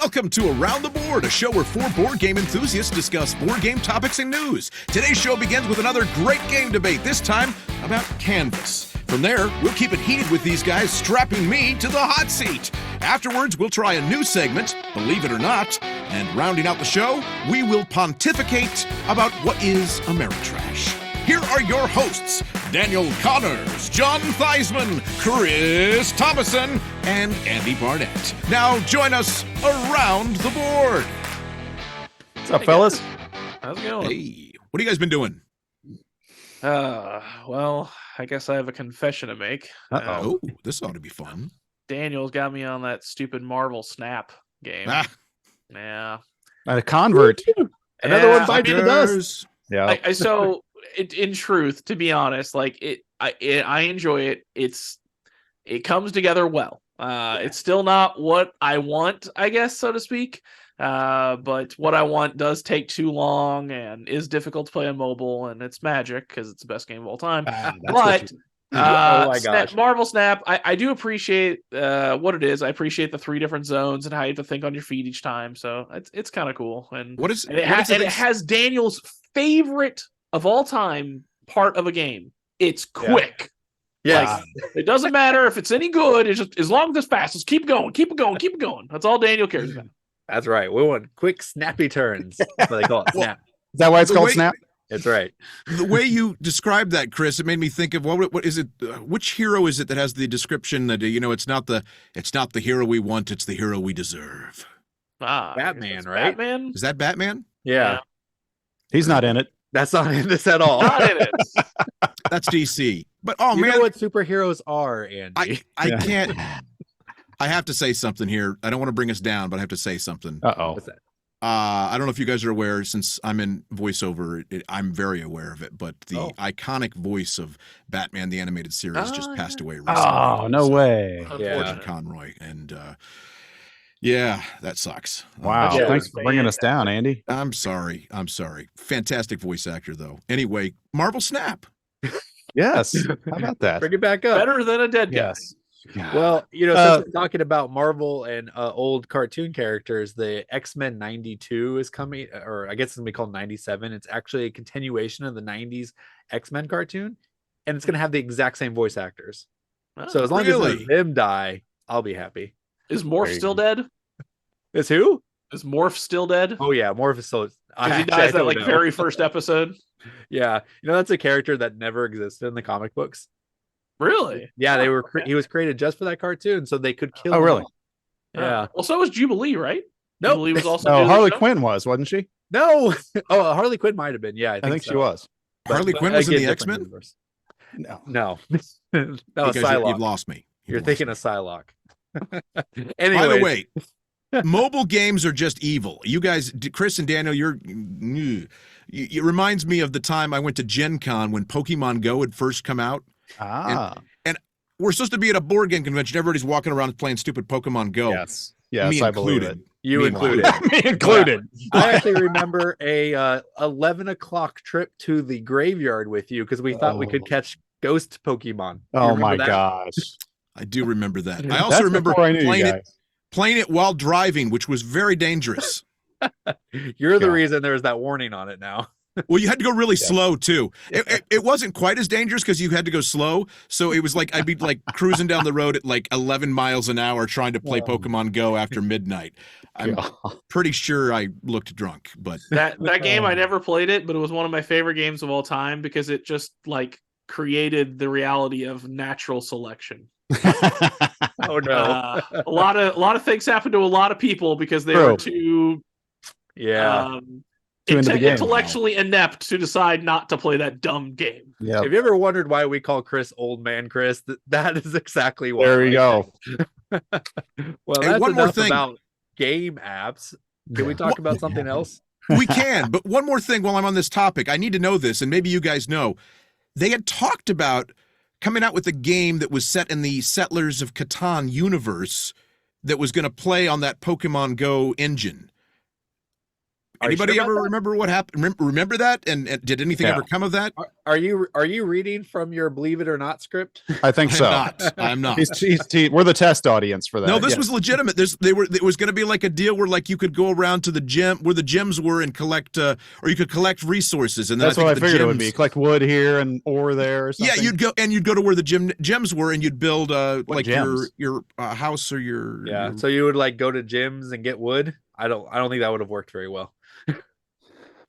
Welcome to Around the Board, a show where four board game enthusiasts discuss board game topics and news. Today's show begins with another great game debate, this time about Canvas. From there, we'll keep it heated with these guys strapping me to the hot seat. Afterwards, we'll try a new segment, Believe It or Not, and rounding out the show, we will pontificate about what is Ameritrash. Here are your hosts, Daniel Connors, John Theismann, Chris Thomason, and Andy Barnett. Now join us around the board. What's up, fellas? How's it going? Hey, what have you guys been doing? Well, I guess I have a confession to make. Oh, this ought to be fun. Daniel's got me on that stupid Marvel Snap game. Yeah. A convert. Another one bites the Tigers. dust. Yeah. In truth, to be honest, I enjoy it. It comes together well. It's still not what I want, I guess, so to speak. But what I want does take too long and is difficult to play on mobile, and it's magic because it's the best game of all time. But oh my gosh. Marvel Snap, I do appreciate what it is. I appreciate the 3 different zones and how you have to think on your feet each time. So it's kind of cool. And it has Daniel's favorite of all time part of a game. It's quick. Yeah. Like, it doesn't matter if it's any good. It's just as long as it's fast, just keep going. That's all Daniel cares about. That's right. We want quick, snappy turns. That's what they call it. Snap. Is that why it's called Snap? That's right. The way you described that, Chris, it made me think of what is it? Which hero is it that has the description that it's not the hero we want, it's the hero we deserve? Batman, right? Batman? Is that Batman? Yeah. He's not in it. That's not in this at all. Not in it. That's DC. But You man, know what superheroes are, Andy. I can't. I have to say something here. I don't want to bring us down, but I have to say something. Uh-oh. What's that? I don't know if you guys are aware, since I'm in voiceover, I'm very aware of it, but the iconic voice of Batman, the animated series, just passed away recently. Oh, no way. Unfortunate Conroy. And yeah, that sucks. Wow. Yeah. Thanks for bringing us down, Andy. I'm sorry. Fantastic voice actor, though. Anyway, Marvel Snap. Yes. How about that? Bring it back up. Better than a dead guy. Yes. Well, since we're talking about Marvel and old cartoon characters, the X-Men 92 is coming, or I guess it's going to be called 97. It's actually a continuation of the 90s X-Men cartoon, and it's going to have the exact same voice actors. So as long as them die, I'll be happy. Is Morph still dead? Is who? Is Morph still dead? Oh, yeah, Morph is still... He dies that very first episode. Yeah, that's a character that never existed in the comic books. Really? Yeah, he was created just for that cartoon, so they could kill him. Oh, really? Yeah. Well, so was Jubilee, right? Nope. Jubilee was also. No, Harley Quinn wasn't she? No. Oh, Harley Quinn might have been. Yeah, I think so. she was. Harley Quinn was in the different X-Men? universe. No. No. That was Because Psylocke. you've lost me. You're thinking of Psylocke. Anyway. By the way, mobile games are just evil. You guys, Chris and Daniel, it reminds me of the time I went to Gen Con when Pokemon Go had first come out. And we're supposed to be at a board game convention. Everybody's walking around playing stupid Pokemon Go. Yes, Me I believe included. it. You included. Me included. I actually remember a 11 o'clock trip to the graveyard with you because we thought we could catch ghost Pokemon. Oh my gosh. I do remember that. I That's also remember before I knew you playing it while driving, which was very dangerous. You're the reason there's that warning on it now. Well, you had to go really slow too. It wasn't quite as dangerous because you had to go slow. So it was like I'd be like cruising down the road at like 11 miles an hour trying to play Pokemon Go after midnight. I'm pretty sure I looked drunk, but that game I never played it, but it was one of my favorite games of all time because it just created the reality of natural selection. Oh no! A lot of things happened to a lot of people because they were too into the game. Intellectually inept to decide not to play that dumb game. Yeah. Have you ever wondered why we call Chris Old Man Chris? That is exactly why. There you go. Well, that's one more enough thing about game apps. Can we talk about something else? we can. But one more thing while I'm on this topic, I need to know this, and maybe you guys know. They had talked about coming out with a game that was set in the Settlers of Catan universe that was going to play on that Pokemon Go engine. Anybody sure ever about that? remember what happened? Remember that? And did anything Yeah. ever come of that? Are you reading from your Believe It or Not script? I think I'm so. not. I'm not. We're the test audience for that. No, this yes. was legitimate. It was going to be like a deal where like you could go around to the gym where the gyms were and collect, or you could collect resources. And then That's what I the figured gyms, it would be. Collect wood here and ore there or something. Yeah, you'd go to where the gyms were, and you'd build like gyms? your house or your Yeah. So you would like go to gyms and get wood. I don't think that would have worked very well.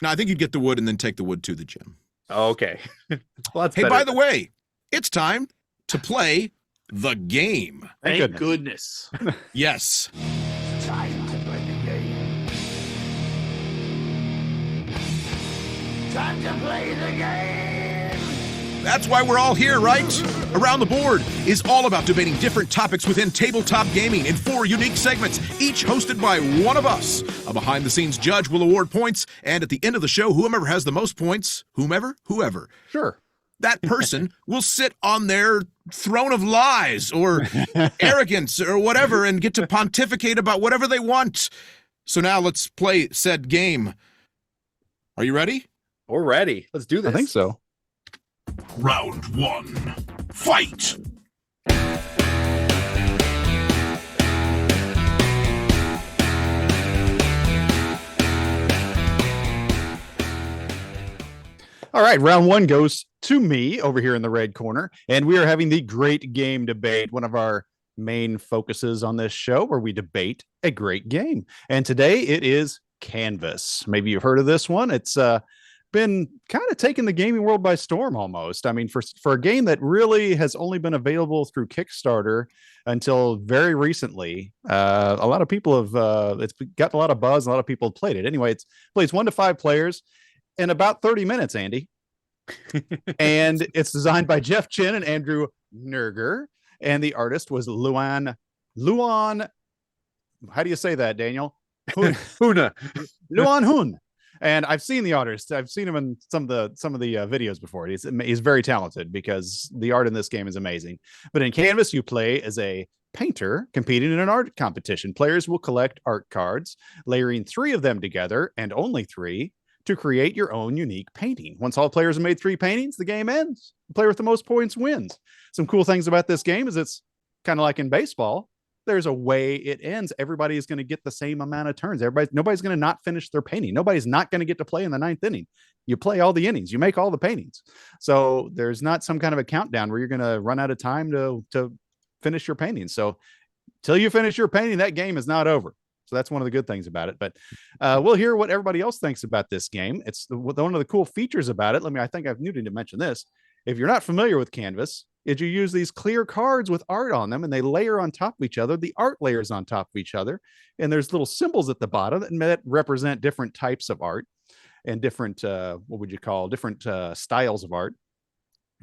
No, I think you'd get the wood and then take the wood to the gym. Oh, okay. Well, that's Hey, better by the way, it's time to play the game. Thank goodness. Yes. Time to play the game. Time to play the game. That's why we're all here, right? Around the Board is all about debating different topics within tabletop gaming in 4 unique segments, each hosted by one of us. A behind-the-scenes judge will award points, and at the end of the show, whomever has the most points, whoever, Sure. that person will sit on their throne of lies or arrogance or whatever and get to pontificate about whatever they want. So now let's play said game. Are you ready? We're ready. Let's do this. I think so. Round 1. Fight! All right, round 1 goes to me over here in the red corner, and we are having the great game debate, one of our main focuses on this show where we debate a great game. And today it is Canvas. Maybe you've heard of this one. It's been kind of taking the gaming world by storm almost. I mean, for a game that really has only been available through Kickstarter until very recently, a lot of people have it's got a lot of buzz. A lot of people have played it. Anyway, it plays 1 to 5 players in about 30 minutes, Andy. And it's designed by Jeff Chin and Andrew Nerger, and the artist was Luan. How do you say that, Daniel? Huna. Luan Hun. And I've seen the artist. I've seen him in some of the videos before. He's very talented because the art in this game is amazing. But in Canvas, you play as a painter competing in an art competition. Players will collect art cards, layering 3 of them together, and only 3, to create your own unique painting. Once all players have made 3 paintings, the game ends. The player with the most points wins. Some cool things about this game is it's kind of like in baseball. There's a way it ends. Everybody is going to get the same amount of turns. Nobody's going to not finish their painting. Nobody's not going to get to play in the 9th inning. You play all the innings. You make all the paintings. So there's not some kind of a countdown where you're going to run out of time to finish your painting. So till you finish your painting, that game is not over. So that's one of the good things about it. But we'll hear what everybody else thinks about this game. It's one of the cool features about it. I think I've needed to mention this. If you're not familiar with Canvas, is you use these clear cards with art on them, and they layer on top of each other. The art layers on top of each other, and there's little symbols at the bottom that represent different types of art and different different styles of art.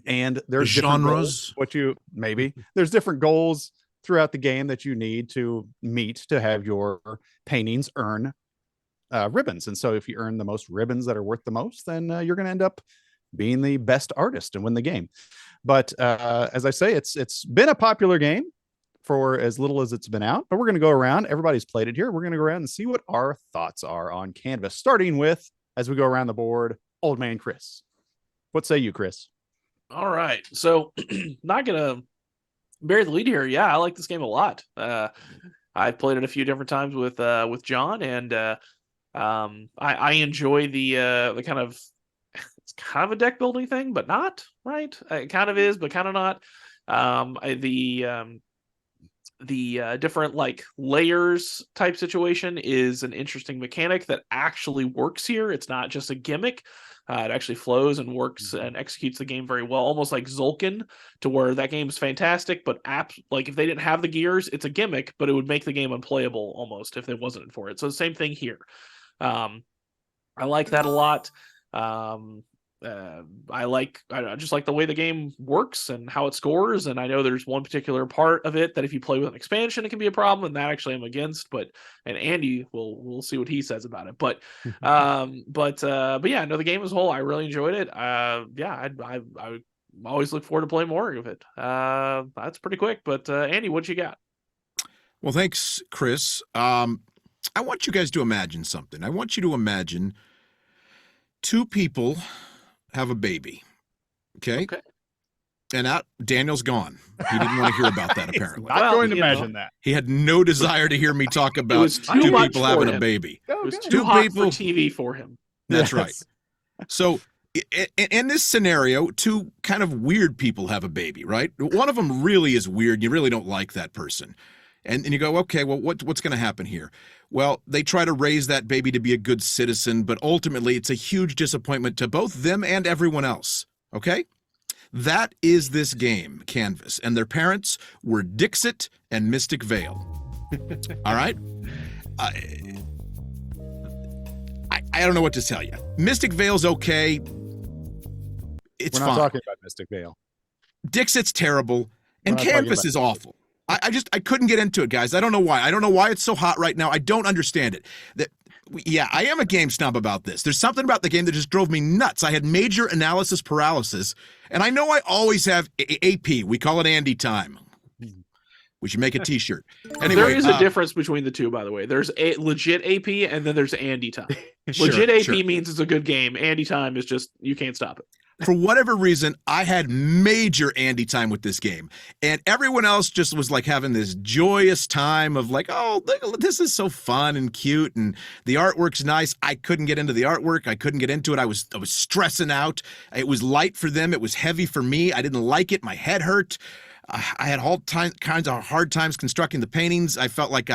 And there's genres. There's different goals throughout the game that you need to meet to have your paintings earn ribbons. And so if you earn the most ribbons that are worth the most, then you're going to end up being the best artist and win the game. But as I say, it's been a popular game for as little as it's been out. But we're going to go around. Everybody's played it here. We're going to go around and see what our thoughts are on Canvas, starting with, as we go around the board, Old Man Chris. What say you, Chris? All right. So not going to bear the lead here. Yeah, I like this game a lot. I've played it a few different times with John, and I enjoy the kind of, it's kind of a deck building thing, but not, right? It kind of is, but kind of not. The different like layers type situation is an interesting mechanic that actually works here. It's not just a gimmick. It actually flows and works and executes the game very well, almost like Zulkin, to where that game is fantastic, but like if they didn't have the gears, it's a gimmick, but it would make the game unplayable almost if it wasn't for it. So the same thing here. I like that a lot. I just like the way the game works and how it scores. And I know there's one particular part of it that if you play with an expansion, it can be a problem, and that actually I'm against. And Andy we'll see what he says about it. But yeah, no, the game as a whole, I really enjoyed it. I always look forward to playing more of it. That's pretty quick. But Andy, what you got? Well, thanks, Chris. I want you guys to imagine something. I want you to imagine two people have a baby. Okay. And Daniel's gone. He didn't want to hear about that, apparently. Not going to imagine that. He had no desire to hear me talk about was two too much people for having him. a baby. It was Two too hot people- for TV for him. That's right. So in this scenario, two kind of weird people have a baby, right? One of them really is weird. You really don't like that person. And you go, okay, well, what's going to happen here? Well, they try to raise that baby to be a good citizen, but ultimately it's a huge disappointment to both them and everyone else. Okay? That is this game, Canvas. And their parents were Dixit and Mystic Vale. All right? I don't know what to tell you. Mystic Vale's okay. It's We're not fine. talking about Mystic Vale. Dixit's terrible. And We're not talking Canvas about is awful. I couldn't get into it, guys. I don't know why. I don't know why it's so hot right now. I don't understand it. I am a game snob about this. There's something about the game that just drove me nuts. I had major analysis paralysis, and I know I always have AP. We call it Andy time. We should make a T-shirt. Anyway, There is a difference between the two, by the way. There's a legit AP, and then there's Andy time. Legit AP means it's a good game. Andy time is just you can't stop it. For whatever reason, I had major Andy time with this game. And everyone else just was like having this joyous time of like, oh, this is so fun and cute. And the artwork's nice. I couldn't get into the artwork. I couldn't get into it. I was stressing out. It was light for them. It was heavy for me. I didn't like it. My head hurt. I had all kinds of hard times constructing the paintings. I felt like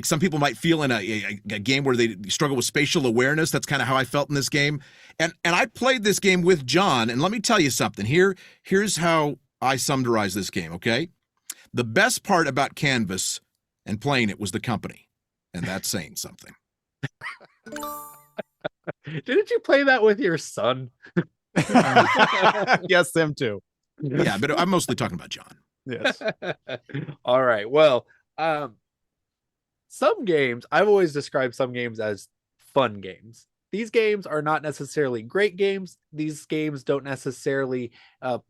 some people might feel in a game where they struggle with spatial awareness. That's kind of how I felt in this game. And I played this game with John, and let me tell you something. Here's how I summarize this game, okay? The best part about Canvas and playing it was the company, and that's saying something. Didn't you play that with your son? Yes, them too. Yeah, but I'm mostly talking about John. Yes. All right. Well, some games, I've always described some games as fun games. These games are not necessarily great games. These games don't necessarily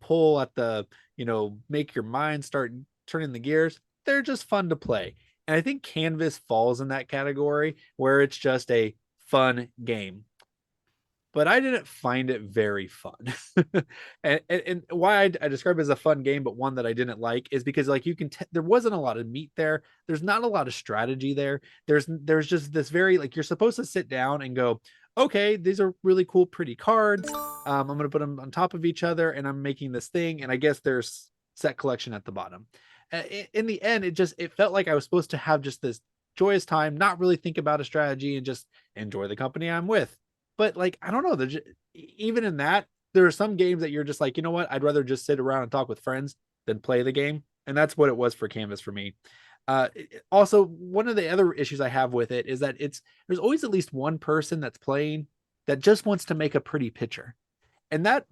pull at the, make your mind start turning the gears. They're just fun to play. And I think Canvas falls in that category where it's just a fun game. But I didn't find it very fun. and why I describe it as a fun game, but one that I didn't like is because like there wasn't a lot of meat there. There's not a lot of strategy there. There's just this very, like, you're supposed to sit down and go, okay, these are really cool, pretty cards. I'm going to put them on top of each other and I'm making this thing. And I guess there's set collection at the bottom. In the end, it felt like I was supposed to have just this joyous time, not really think about a strategy and just enjoy the company I'm with. But like, I don't know, even in that, there are some games that you're just like, you know what? I'd rather just sit around and talk with friends than play the game. And that's what it was for Canvas for me. Also, one of the other issues I have with it is that there's always at least one person that's playing that just wants to make a pretty picture. And that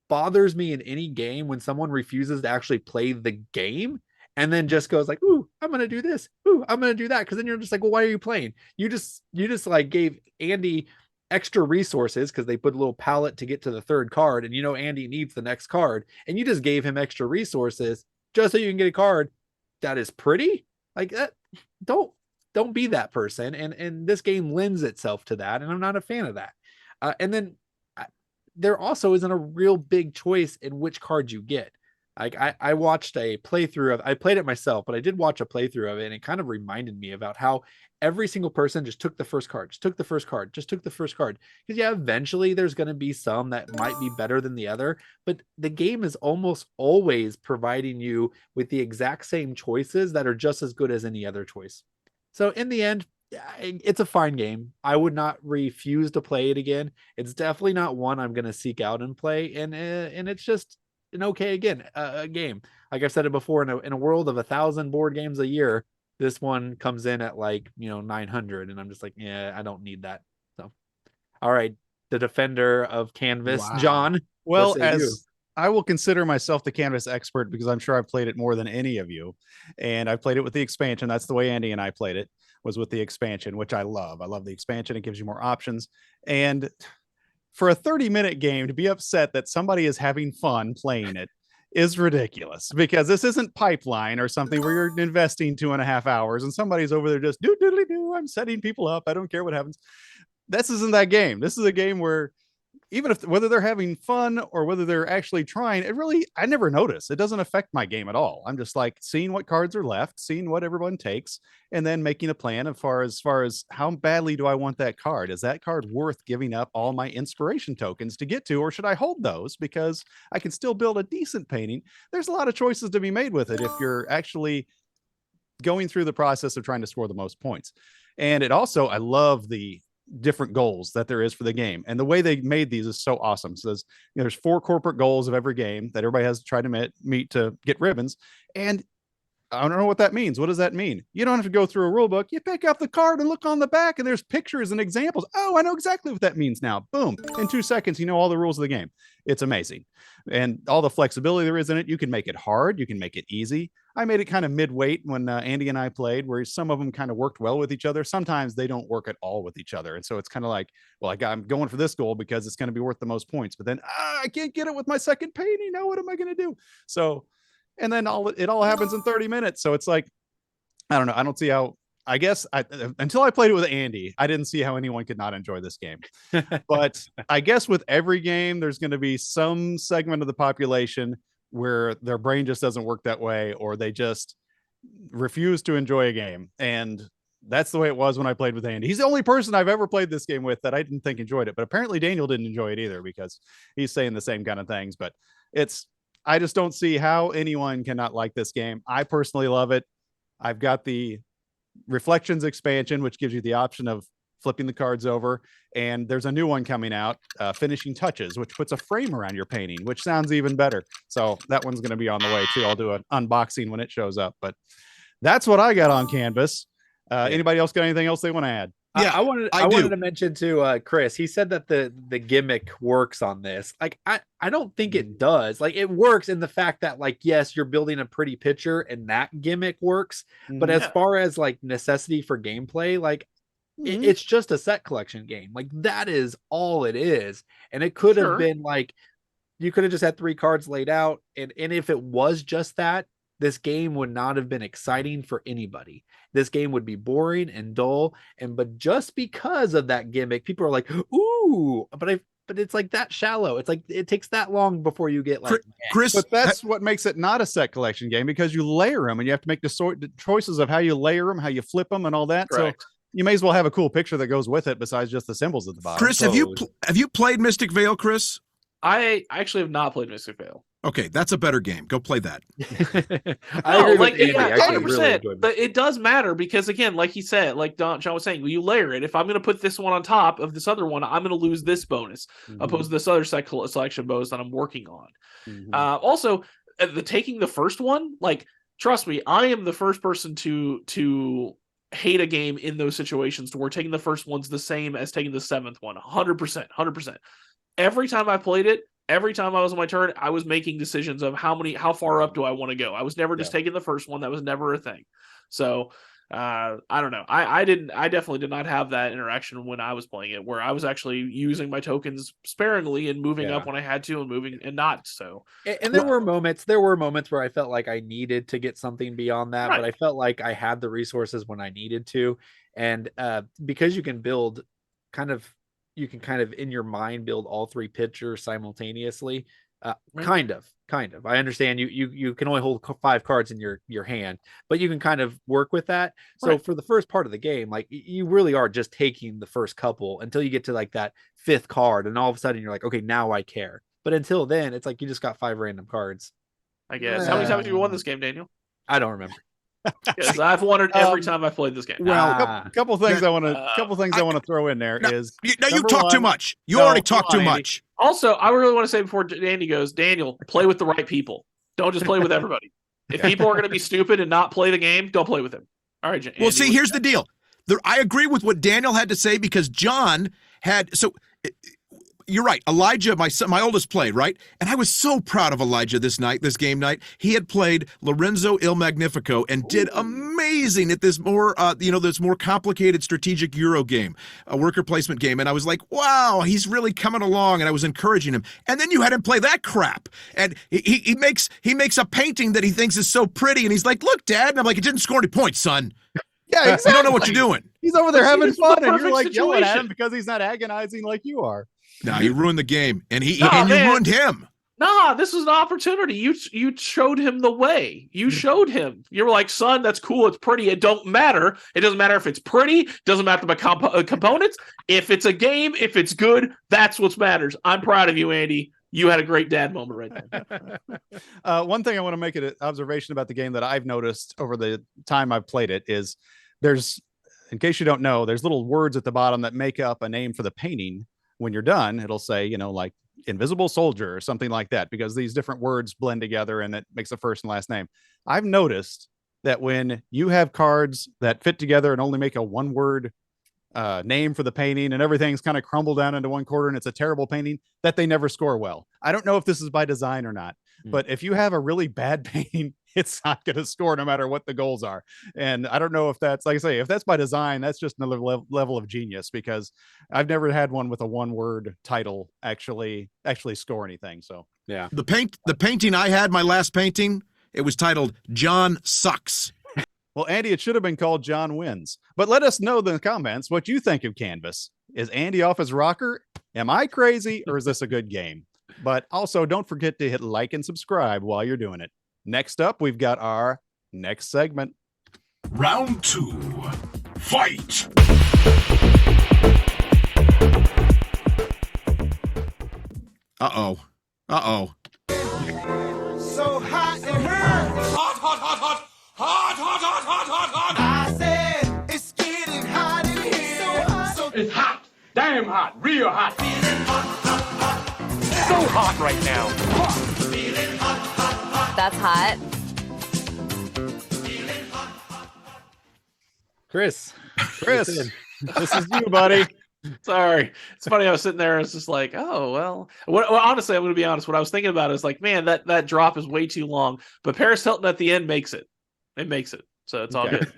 bothers me in any game when someone refuses to actually play the game and then just goes like, ooh, I'm going to do this. Ooh, I'm going to do that. Cause then you're just like, well, why are you playing? You just like gave Andy extra resources because they put a little palette to get to the third card, and Andy needs the next card, and you just gave him extra resources just so you can get a card that is pretty like that. Don't be that person, and this game lends itself to that, and I'm not a fan of that. And then there also isn't a real big choice in which cards you get. Like I watched a playthrough I played it myself, but I did watch a playthrough of it, and it kind of reminded me about how every single person just took the first card, just took the first card. Because eventually there's going to be some that might be better than the other, but the game is almost always providing you with the exact same choices that are just as good as any other choice. So in the end, it's a fine game. I would not refuse to play it again. It's definitely not one I'm going to seek out and play. And it's just an okay a game. Like I've said it before, in a world of 1,000 board games a year, this one comes in at 900, and I'm just like, yeah, I don't need that. So, all right, the defender of Canvas, wow. John. Well, as I will consider myself the Canvas expert because I'm sure I've played it more than any of you, and I've played it with the expansion. That's the way Andy and I played it, was with the expansion, which I love. I love the expansion. It gives you more options. And for a 30-minute game, to be upset that somebody is having fun playing it is ridiculous, because this isn't Pipeline or something where you're investing 2.5 hours and somebody's over there just do. I'm setting people up. I don't care what happens. This isn't that game. This is a game where even if whether they're having fun or whether they're actually trying, I never notice. It doesn't affect my game at all. I'm just like seeing what cards are left, seeing what everyone takes, and then making a plan as far as how badly do I want that card? Is that card worth giving up all my inspiration tokens to get to, or should I hold those because I can still build a decent painting? There's a lot of choices to be made with it if you're actually going through the process of trying to score the most points. And it also, I love the different goals that there is for the game, and the way they made these is so awesome. So there's 4 corporate goals of every game that everybody has to try to meet to get ribbons, and I don't know what that means. What does that mean? You don't have to go through a rule book. You pick up the card and look on the back, and there's pictures and examples. Oh, I know exactly what that means now. Boom. In 2 seconds, you know all the rules of the game. It's amazing. And all the flexibility there is in it. You can make it hard. You can make it easy. I made it kind of mid-weight when Andy and I played, where some of them kind of worked well with each other. Sometimes they don't work at all with each other. And so it's kind of like, well, I'm going for this goal because it's going to be worth the most points. But then I can't get it with my second painting. Now what am I going to do? So, and then it all happens in 30 minutes. So it's like, I don't know. I don't see how, I guess until I played it with Andy, I didn't see how anyone could not enjoy this game. But I guess with every game, there's going to be some segment of the population where their brain just doesn't work that way, or they just refuse to enjoy a game. And that's the way it was when I played with Andy. He's the only person I've ever played this game with that I didn't think enjoyed it. But apparently Daniel didn't enjoy it either, because he's saying the same kind of things. But I just don't see how anyone cannot like this game. I personally love it. I've got the Reflections expansion, which gives you the option of flipping the cards over, and there's a new one coming out, Finishing Touches, which puts a frame around your painting, which sounds even better. So that one's going to be on the way too. I'll do an unboxing when it shows up. But that's what I got on Canvas. Anybody else got anything else they want to add? Yeah, I wanted to mention to Chris. He said that the gimmick works on this. Like, I don't think it does. Like, it works in the fact that, like, yes, you're building a pretty picture and that gimmick works. But as far as like necessity for gameplay, like it's just a set collection game. Like, that is all it is. And it could have been like, you could have just had 3 cards laid out, and if it was just that, this game would not have been exciting for anybody. This game would be boring and dull. But just because of that gimmick, people are like, ooh, but it's like that shallow. It's like it takes that long before you get like Chris. But that's what makes it not a set collection game, because you layer them and you have to make the choices of how you layer them, how you flip them, and all that. Correct. So you may as well have a cool picture that goes with it besides just the symbols at the bottom. Chris, have you played Mystic Vale, Chris? I actually have not played Mystic Vale. Okay, that's a better game. Go play that. I agree with Andy. 100%. But it does matter because, again, like he said, like John was saying, well, you layer it. If I'm going to put this one on top of this other one, I'm going to lose this bonus opposed to this other selection bonus that I'm working on. Also, taking the first one, like, trust me, I am the first person to hate a game in those situations to where taking the first one's the same as taking the 7th one. 100%. Every time I played it, every time I was on my turn, I was making decisions of how far up do I want to go. I was never just taking the first one. That was never a thing. So I don't know. I definitely did not have that interaction when I was playing it, where I was actually using my tokens sparingly and moving up when I had to and moving and not. So, and there were moments where I felt like I needed to get something beyond that, but I felt like I had the resources when I needed to. And because you can kind of in your mind build all 3 pictures simultaneously. Kind of. I understand you can only hold 5 cards in your hand, but you can kind of work with that. So for the first part of the game, like, you really are just taking the first couple until you get to like that 5th card, and all of a sudden you're like, okay, now I care. But until then, it's like you just got 5 random cards. I guess. How many times have you won this game, Daniel? I don't remember. Because I've won it every time I've played this game. Well, couple things I want to throw in there is you talk too much. You already talk too much. Also, I really want to say before Andy goes, Daniel, play with the right people. Don't just play with everybody. If people are going to be stupid and not play the game, don't play with them. All right, Andy, well, see, here's the deal. I agree with what Daniel had to say, because John had you're right. Elijah, my oldest, played, right? And I was so proud of Elijah this game night. He had played Lorenzo Il Magnifico and did amazing amazing at this more, this more complicated strategic Euro game, a worker placement game. And I was like, wow, he's really coming along. And I was encouraging him. And then you had him play that crap. And he makes a painting that he thinks is so pretty. And he's like, look, Dad. And I'm like, it didn't score any points, son. Yeah, exactly. You don't know what you're doing. He's over there having fun, and you're like situation. yelling at him because he's not agonizing like you are. No, he ruined the game. And you man. ruined him. Nah, this was an opportunity. You showed him the way. You showed him. You were like, son, that's cool. It's pretty. It don't matter. It doesn't matter if it's pretty. It doesn't matter about components. If it's a game, if it's good, that's what matters. I'm proud of you, Andy. You had a great dad moment right there. One thing I want to make an observation about the game that I've noticed over the time I've played it is there's, in case you don't know, there's little words at the bottom that make up a name for the painting. When you're done, it'll say, like invisible soldier or something like that, because these different words blend together and it makes a first and last name. I've noticed that when you have cards that fit together and only make a one word name for the painting and everything's kind of crumbled down into one quarter and it's a terrible painting, that they never score well. I don't know if this is by design or not, but if you have a really bad painting, it's not going to score no matter what the goals are. And I don't know if that's, like I say, if that's by design, that's just another level of genius, because I've never had one with a one word title actually score anything. So yeah, the painting I had, my last painting, it was titled John Sucks. Well, Andy, it should have been called John Wins. But let us know in the comments what you think of Canvas. Is Andy off his rocker? Am I crazy, or is this a good game? But also, don't forget to hit like and subscribe while you're doing it. Next up, we've got our next segment. Round 2. Fight! Uh-oh. So hot it hurts! Hot, hot, hot, hot! Hot, hot, hot, hot, hot, hot! I said it's getting hot in here. So hot. It's hot. Damn hot. Real hot. Feeling hot, hot, hot. So hot right now. Feeling hot, hot, hot. That's hot. Feeling hot, hot. Chris, this is you, buddy. Sorry. It's funny. I was sitting there and it's just like, oh, well, honestly, I'm going to be honest. What I was thinking about is like, man, that drop is way too long. But Paris Hilton at the end makes it. It makes it. So it's all good.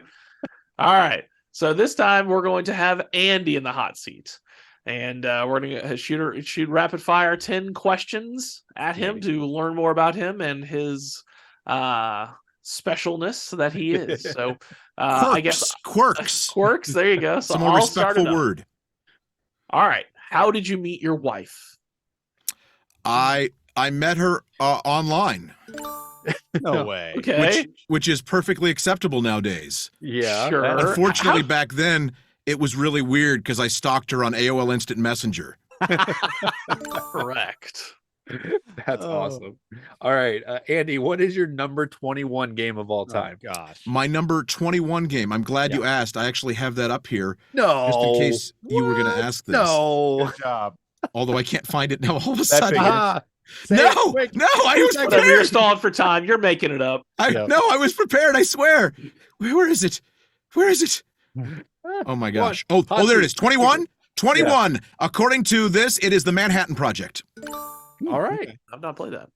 All right. So this time we're going to have Andy in the hot seat. And we're going to shoot rapid fire 10 questions at him to learn more about him and his specialness that he is. So I guess quirks. There you go. So Some more respectful word. All right. How did you meet your wife? I met her online. No way. Okay. Which is perfectly acceptable nowadays. yeah. Sure. Unfortunately, back then, it was really weird because I stalked her on AOL Instant Messenger. Correct. That's awesome. All right, Andy, what is your number 21 game of all time? Oh, gosh. My number 21 game. I'm glad you asked. I actually have that up here. No. Just in case you were going to ask this. No. Good job. Although I can't find it now all of a That sudden. figures. No, I was Whatever, you're prepared. stalling for time. You're making it up. No, I was prepared. I swear. Where is it? Where is it? Oh my gosh. Oh, there it is. 21? 21. Yeah. According to this, it is the Manhattan Project. All right. I've not played that.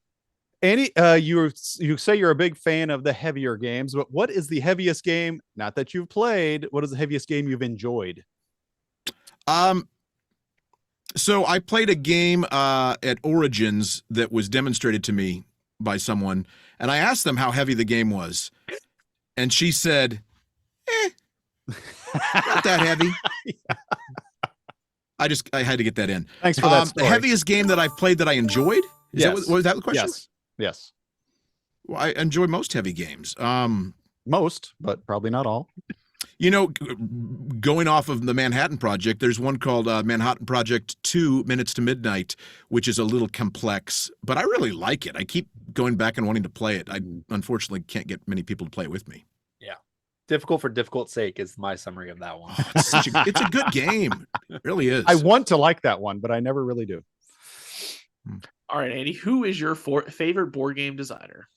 Andy, you say you're a big fan of the heavier games, but what is the heaviest game, not that you've played, what is the heaviest game you've enjoyed? So I played a game at Origins that was demonstrated to me by someone, and I asked them how heavy the game was, and she said, not that heavy. I had to get that in. Thanks for that story. The heaviest game that I've played that I enjoyed? Was that the question? Yes. Well, I enjoy most heavy games. Most, but probably not all. You know, going off of the Manhattan Project, there's one called Manhattan Project 2 Minutes to Midnight, which is a little complex, but I really like it. I keep going back and wanting to play it. I unfortunately can't get many people to play it with me. Yeah. Difficult for difficult sake is my summary of that one. Oh, it's a good game. It really is. I want to like that one, but I never really do. All right, Andy, who is your favorite board game designer?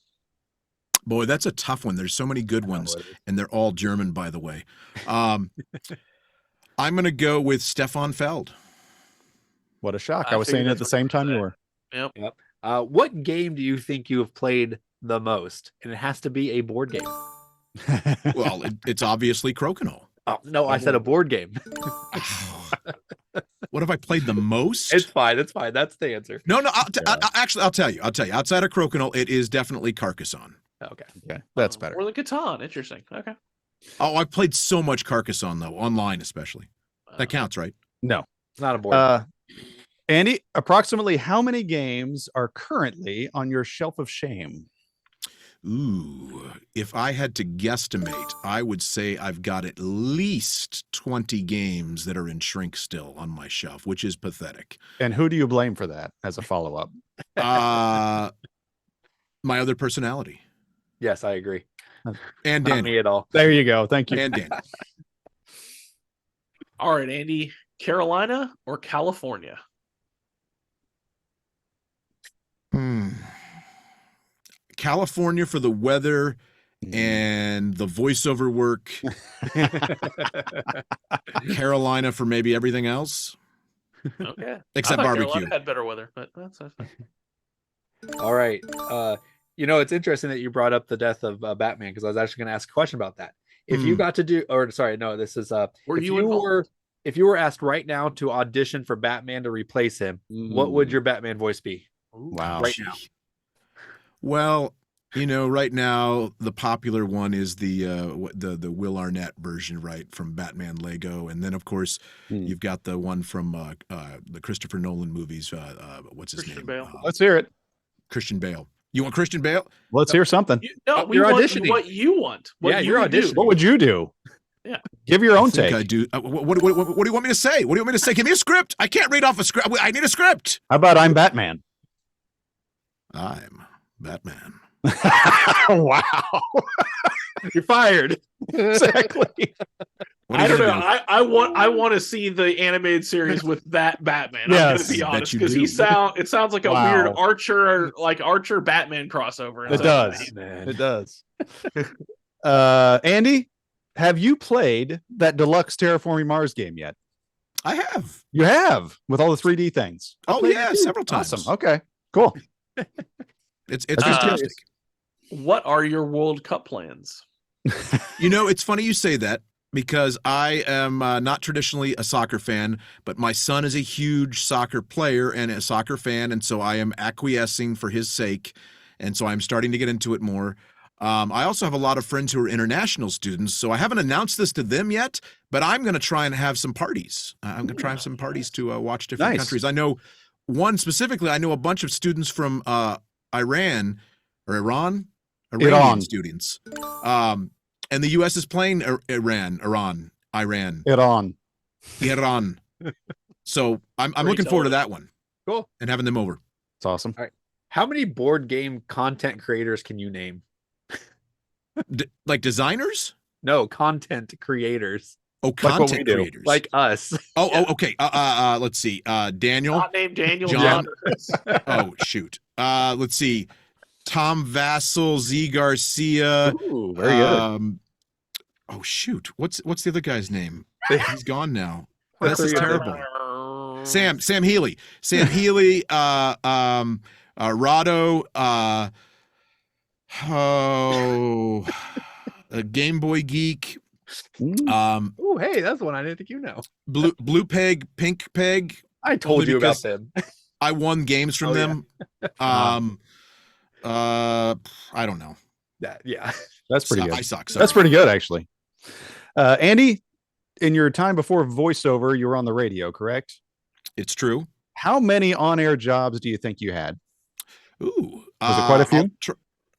Boy, that's a tough one. There's so many good ones, and they're all German, by the way. I'm going to go with Stefan Feld. What a shock. I was saying it at the same time you were. Yep. What game do you think you have played the most? And it has to be a board game. Well, it's obviously Crokinole. Oh no, I said a board game. What have I played the most? It's fine. It's fine. That's the answer. No. I'll tell you. Outside of Crokinole, it is definitely Carcassonne. Okay. Okay, that's better. Or the Catan. Interesting. Okay. Oh, I've played so much Carcassonne though, online especially. That counts, right? No. It's not a board. Andy, approximately how many games are currently on your shelf of shame? Ooh, if I had to guesstimate, I would say I've got at least 20 games that are in shrink still on my shelf, which is pathetic. And who do you blame for that as a follow-up? My other personality. Yes, I agree. And Not Danny. me at all. There you go. Thank you. And Danny. All right, Andy. Carolina or California? California for the weather and the voiceover work. Carolina for maybe everything else. Okay. Except I thought barbecue. Carolina had better weather, but that's fine. All right. It's interesting that you brought up the death of Batman, because I was actually going to ask a question about that. If you got to do, or sorry, no, this is if you were asked right now to audition for Batman to replace him, what would your Batman voice be? Wow. Right now. Well, right now the popular one is the Will Arnett version, right, from Batman Lego, and then of course you've got the one from the Christopher Nolan movies. What's his Christian name? Bale. Let's hear it. Christian Bale. You want Christian Bale? Let's hear something. We you're want auditioning. what you want. You're auditioning. What would you do? Yeah. Give your own I think take. I do. What do you want me to say? What do you want me to say? Give me a script. I can't read off a script. I need a script. How about I'm Batman? I'm Batman. Wow. You're fired. Exactly. What are I you don't know. gonna do? I want to see the animated series with that Batman. Yes. I'm going to be I bet honest, you because do. it sounds like a weird Archer Batman crossover. It does. Man. It does. Andy, have you played that deluxe Terraforming Mars game yet? I have. You have, with all the 3D things. Oh yeah, several times. Awesome. Okay. Cool. It's fantastic. What are your World Cup plans? It's funny you say that, because I am not traditionally a soccer fan, but my son is a huge soccer player and a soccer fan, and so I am acquiescing for his sake, and so I'm starting to get into it more. I also have a lot of friends who are international students, so I haven't announced this to them yet, but I'm going to try and have some parties. I'm going to try and have some parties to watch different countries. I know one specifically. I know a bunch of students from Iranian students. And the U.S. is playing Iran. So I'm looking forward to that one. Cool. And having them over. It's awesome. All right. How many board game content creators can you name? Like designers? No, content creators. Oh, Like what content we do. creators. Like us. Okay. Let's see. Daniel. Not named Daniel John. John. Oh, shoot. Let's see. Tom Vassell, Z Garcia. Ooh, very good. Oh shoot. What's the other guy's name? He's gone now. That's This is terrible. Sam Healy. Rado, a Game Boy Geek. Oh, hey, that's one I didn't think you know. Blue Peg, Pink Peg. I told Only you about because them. I won games from them. I don't know. Yeah. That's pretty good. I suck. Sorry. That's pretty good, actually. Andy, in your time before voiceover, you were on the radio, correct? It's true. How many on-air jobs do you think you had? Ooh, Was it quite a few?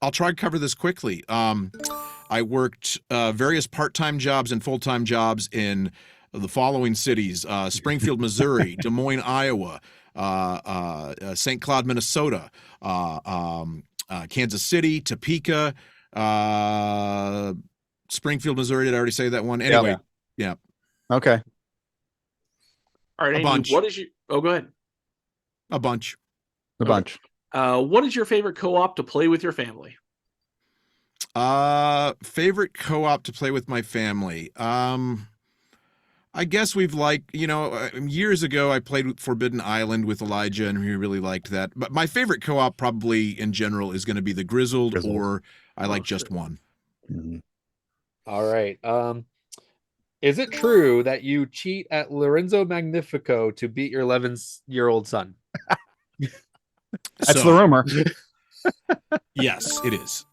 I'll try to cover this quickly. I worked various part-time jobs and full-time jobs in the following cities: Springfield, Missouri; Des Moines, Iowa; St. Cloud, Minnesota; Kansas City; Topeka; Springfield, Missouri. Did I already say that one? Anyway, yeah. Okay. All right, A Andy, bunch. what is your? Oh, go ahead. A bunch. A bunch. What is your favorite co-op to play with your family? Favorite co-op to play with my family. I guess we've years ago I played with Forbidden Island with Elijah, and we really liked that. But my favorite co-op probably in general is going to be the Grizzled, or I like Just One. Mhm. All right. Is it true that you cheat at Lorenzo Magnifico to beat your 11-year-old son? That's the rumor. Yes, it is.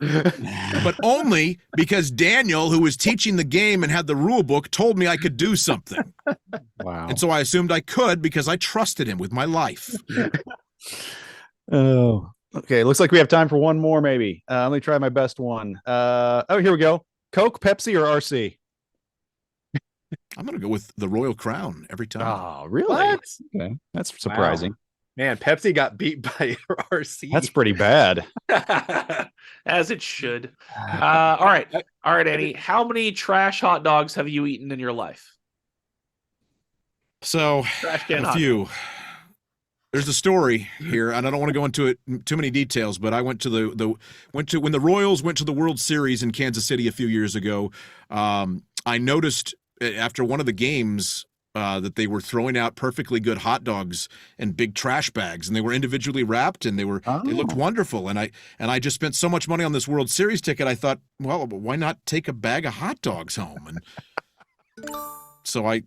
But only because Daniel, who was teaching the game and had the rule book, told me I could do something. Wow. And so I assumed I could because I trusted him with my life. Oh, okay. Looks like we have time for one more, maybe. Let me try my best one. Here we go. Coke, Pepsi, or RC? I'm going to go with the Royal Crown every time. Oh, really? What? Okay. That's surprising. Man, Pepsi got beat by RC. That's pretty bad. As it should. All right, Andy. How many trash hot dogs have you eaten in your life? So, Trash can a hot few. There's a story here, and I don't want to go into it too many details, but I went to when the Royals went to the World Series in Kansas City a few years ago. I noticed after one of the games that they were throwing out perfectly good hot dogs in big trash bags, and they were individually wrapped, and they looked wonderful. And I just spent so much money on this World Series ticket. I thought, well, why not take a bag of hot dogs home? And so I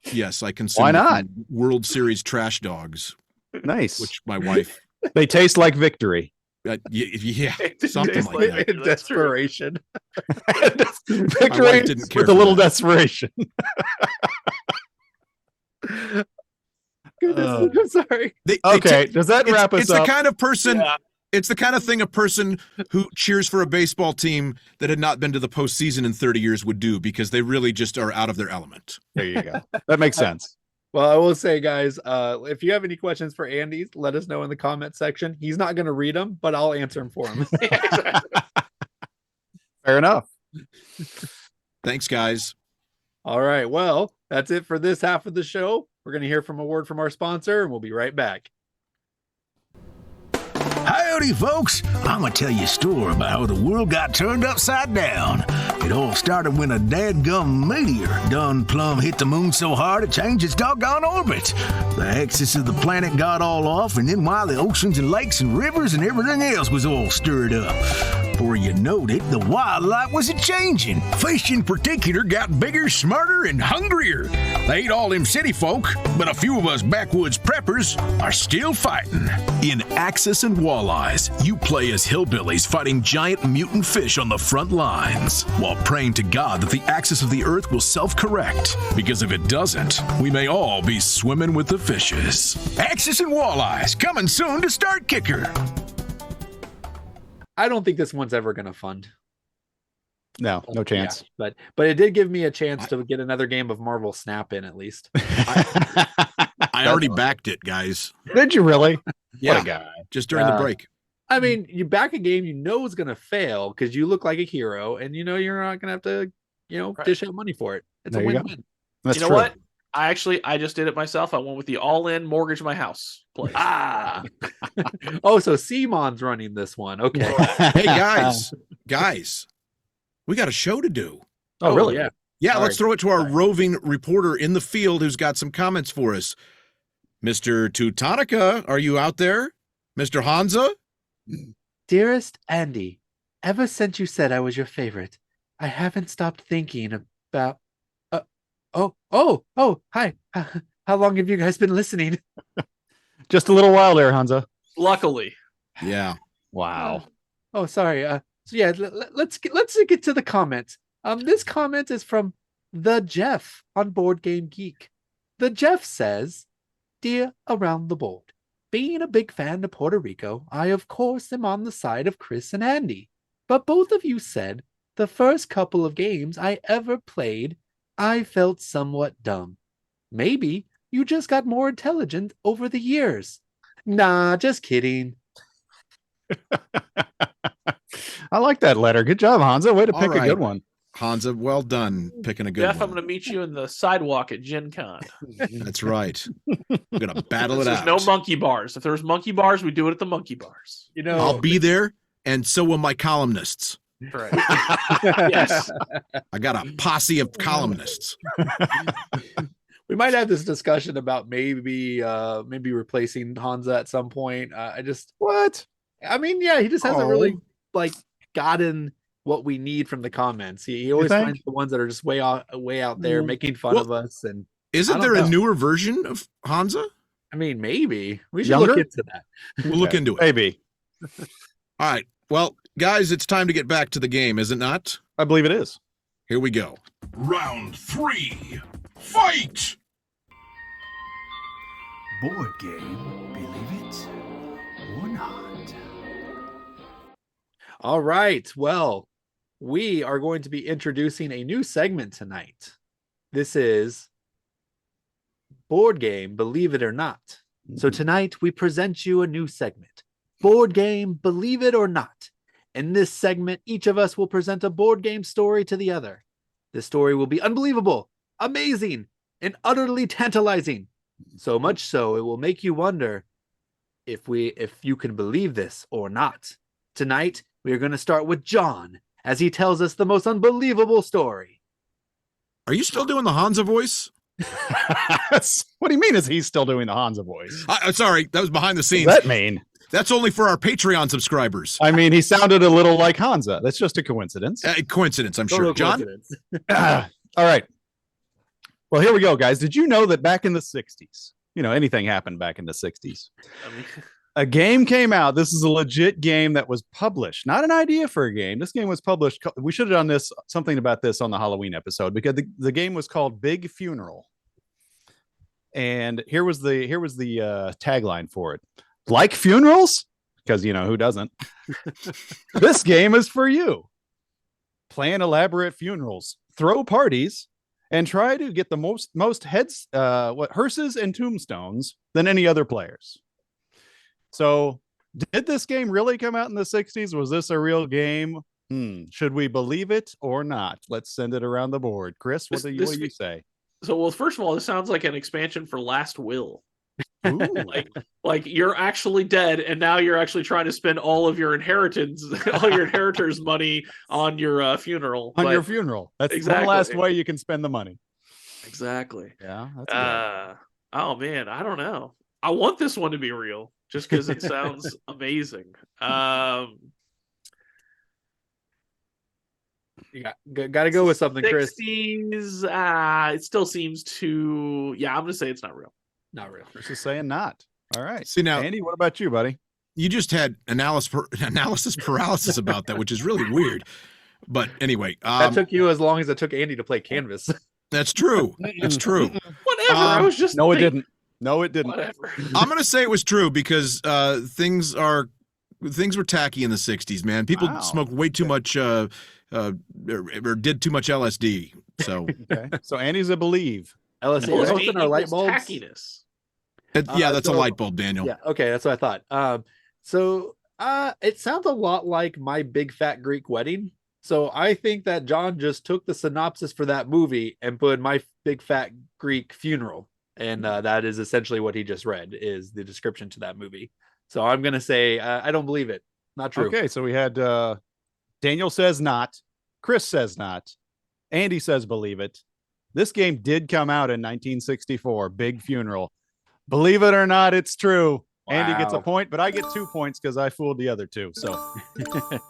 consumed Why not? World Series trash dogs. Nice. Which my wife, They taste like victory. yeah, something like that. In desperation. Victory didn't care with a for little that. desperation. Goodness, I'm sorry. Okay, does that wrap us it's up? the kind of person. Yeah. It's the kind of thing a person who cheers for a baseball team that had not been to the postseason in 30 years would do, because they really just are out of their element. There you go. That makes sense. Well, I will say, guys, if you have any questions for Andy, let us know in the comment section. He's not going to read them, but I'll answer them for him. Fair enough. Thanks, guys. All right. Well, that's it for this half of the show. We're going to hear from a word from our sponsor, and we'll be right back. Howdy, folks. I'm going to tell you a story about how the world got turned upside down. It all started when a dadgum meteor done plumb hit the moon so hard it changed its doggone orbit. The axis of the planet got all off, and then while the oceans and lakes and rivers and everything else was all stirred up. Before you knowed it, the wildlife was a-changing. Fish in particular got bigger, smarter, and hungrier. They ain't all them city folk, but a few of us backwoods preppers are still fighting. In Axis and Wallies, you play as hillbillies fighting giant mutant fish on the front lines, while praying to God that the axis of the earth will self-correct. Because if it doesn't, we may all be swimming with the fishes. Axis and Wallies, coming soon to Start Kicker. I don't think this one's ever going to fund. No chance. Yeah, but it did give me a chance to get another game of Marvel Snap in, at least. I already backed it, guys. Did you really? Yeah, What a guy. just during the break. I mean, you back a game you know is going to fail because you look like a hero, and you know you're not going to have to, Right. dish out money for it. It's There a you go. win-win. That's You know true. what? I just did it myself. I went with the all-in mortgage my house play. Oh, so Simon's running this one. Okay. Hey, guys, we got a show to do. Oh, really? Yeah. Yeah, All let's right. throw it to our roving reporter in the field who's got some comments for us. Mr. Teutonica, are you out there? Mr. Hansa? Dearest Andy, ever since you said I was your favorite, I haven't stopped thinking about. Hi. How long have you guys been listening? Just a little while there, Hansa. Luckily. Yeah. Wow. Oh, sorry. So yeah, let's get to the comments. This comment is from the Jeff on Board Game Geek. The Jeff says, "Dear Around the Board, being a big fan of Puerto Rico, I of course am on the side of Chris and Andy. But both of you said the first couple of games I ever played, I felt somewhat dumb. Maybe you just got more intelligent over the years. Nah, just kidding." I like that letter. Good job, Hansa. Way to All pick a right. good one. Hansa, well done picking a good Jeff, I'm one. going to meet you in the sidewalk at Gen Con. That's right. We're going to battle it There's out. no monkey bars. If there's monkey bars, we do it at the monkey bars. I'll be there, and so will my columnists. Right. Yes. I got a posse of columnists. We might have this discussion about maybe replacing Hansa at some point. What? I mean, yeah, he just hasn't really gotten what we need from the comments. He always think? finds the ones that are just way out there making fun Well, of us. And Isn't there a newer version of Hansa? I mean, maybe we should Younger? look into that. We'll look into it. Maybe. All right. Well, guys, it's time to get back to the game, is it not? I believe it is. Here we go. Round 3. Fight! Board game, believe it or not. All right. Well, we are going to be introducing a new segment tonight. This is Board Game, Believe It or Not. So tonight we present you a new segment, Board Game, Believe It or Not. In this segment, each of us will present a board game story to the other. The story will be unbelievable, amazing, and utterly tantalizing. So much so it will make you wonder if you can believe this or not. Tonight, we are going to start with John as he tells us the most unbelievable story. Are you still doing the Hansa voice? What do you mean? Is he still doing the Hansa voice? Sorry, that was behind the scenes. What does that mean? That's only for our Patreon subscribers. I mean, he sounded a little like Hansa. That's just a coincidence. Coincidence, I'm sure. Total John? coincidence. All right. Well, here we go, guys. Did you know that back in the 60s, anything happened back in the 60s? I mean, A game came out. This is a legit game that was published, not an idea for a game. This game was published. We should have done something about this on the Halloween episode, because the game was called Big Funeral. And here was the tagline for it. Like funerals? Because, who doesn't? This game is for you. Plan elaborate funerals, throw parties, and try to get the most hearses and tombstones than any other players. So, did this game really come out in the 60s? Was this a real game? Should we believe it or not? Let's send it around the board. Chris, what do you say? So, well, first of all, this sounds like an expansion for Last Will. Ooh. Like you're actually dead, and now you're actually trying to spend all of your inheritors' money on your funeral. Your funeral. That's exactly the last way you can spend the money. Exactly. Yeah. That's oh man, I don't know. I want this one to be real, just because it sounds amazing. You got to go with something, Chris. 60s, it still seems too. Yeah, I'm gonna say it's not real. Not real. Chris is saying not. All right. See, now, Andy, what about you, buddy? You just had analysis paralysis about that, which is really weird. But anyway, that took you as long as it took Andy to play Canvas. That's true. That's true. Whatever. I was just no, it didn't. No, it didn't. Whatever. I'm gonna say it was true, because things were tacky in the 60s, man. People smoked way too much or did too much LSD. So okay. So Andy's a believe. LSD in our light bulbs. Tackiness. That's a light bulb, Daniel. Yeah, okay, that's what I thought. So it sounds a lot like My Big Fat Greek Wedding. So I think that John just took the synopsis for that movie and put My Big Fat Greek Funeral, and that is essentially what he just read, is the description to that movie. So I'm gonna say I don't believe it. Not true. Okay, so we had Daniel says not, Chris says not, Andy says believe it. This game did come out in 1964, Big Funeral. Believe it or not, it's true. Wow. Andy gets a point, but I get 2 points because I fooled the other two. So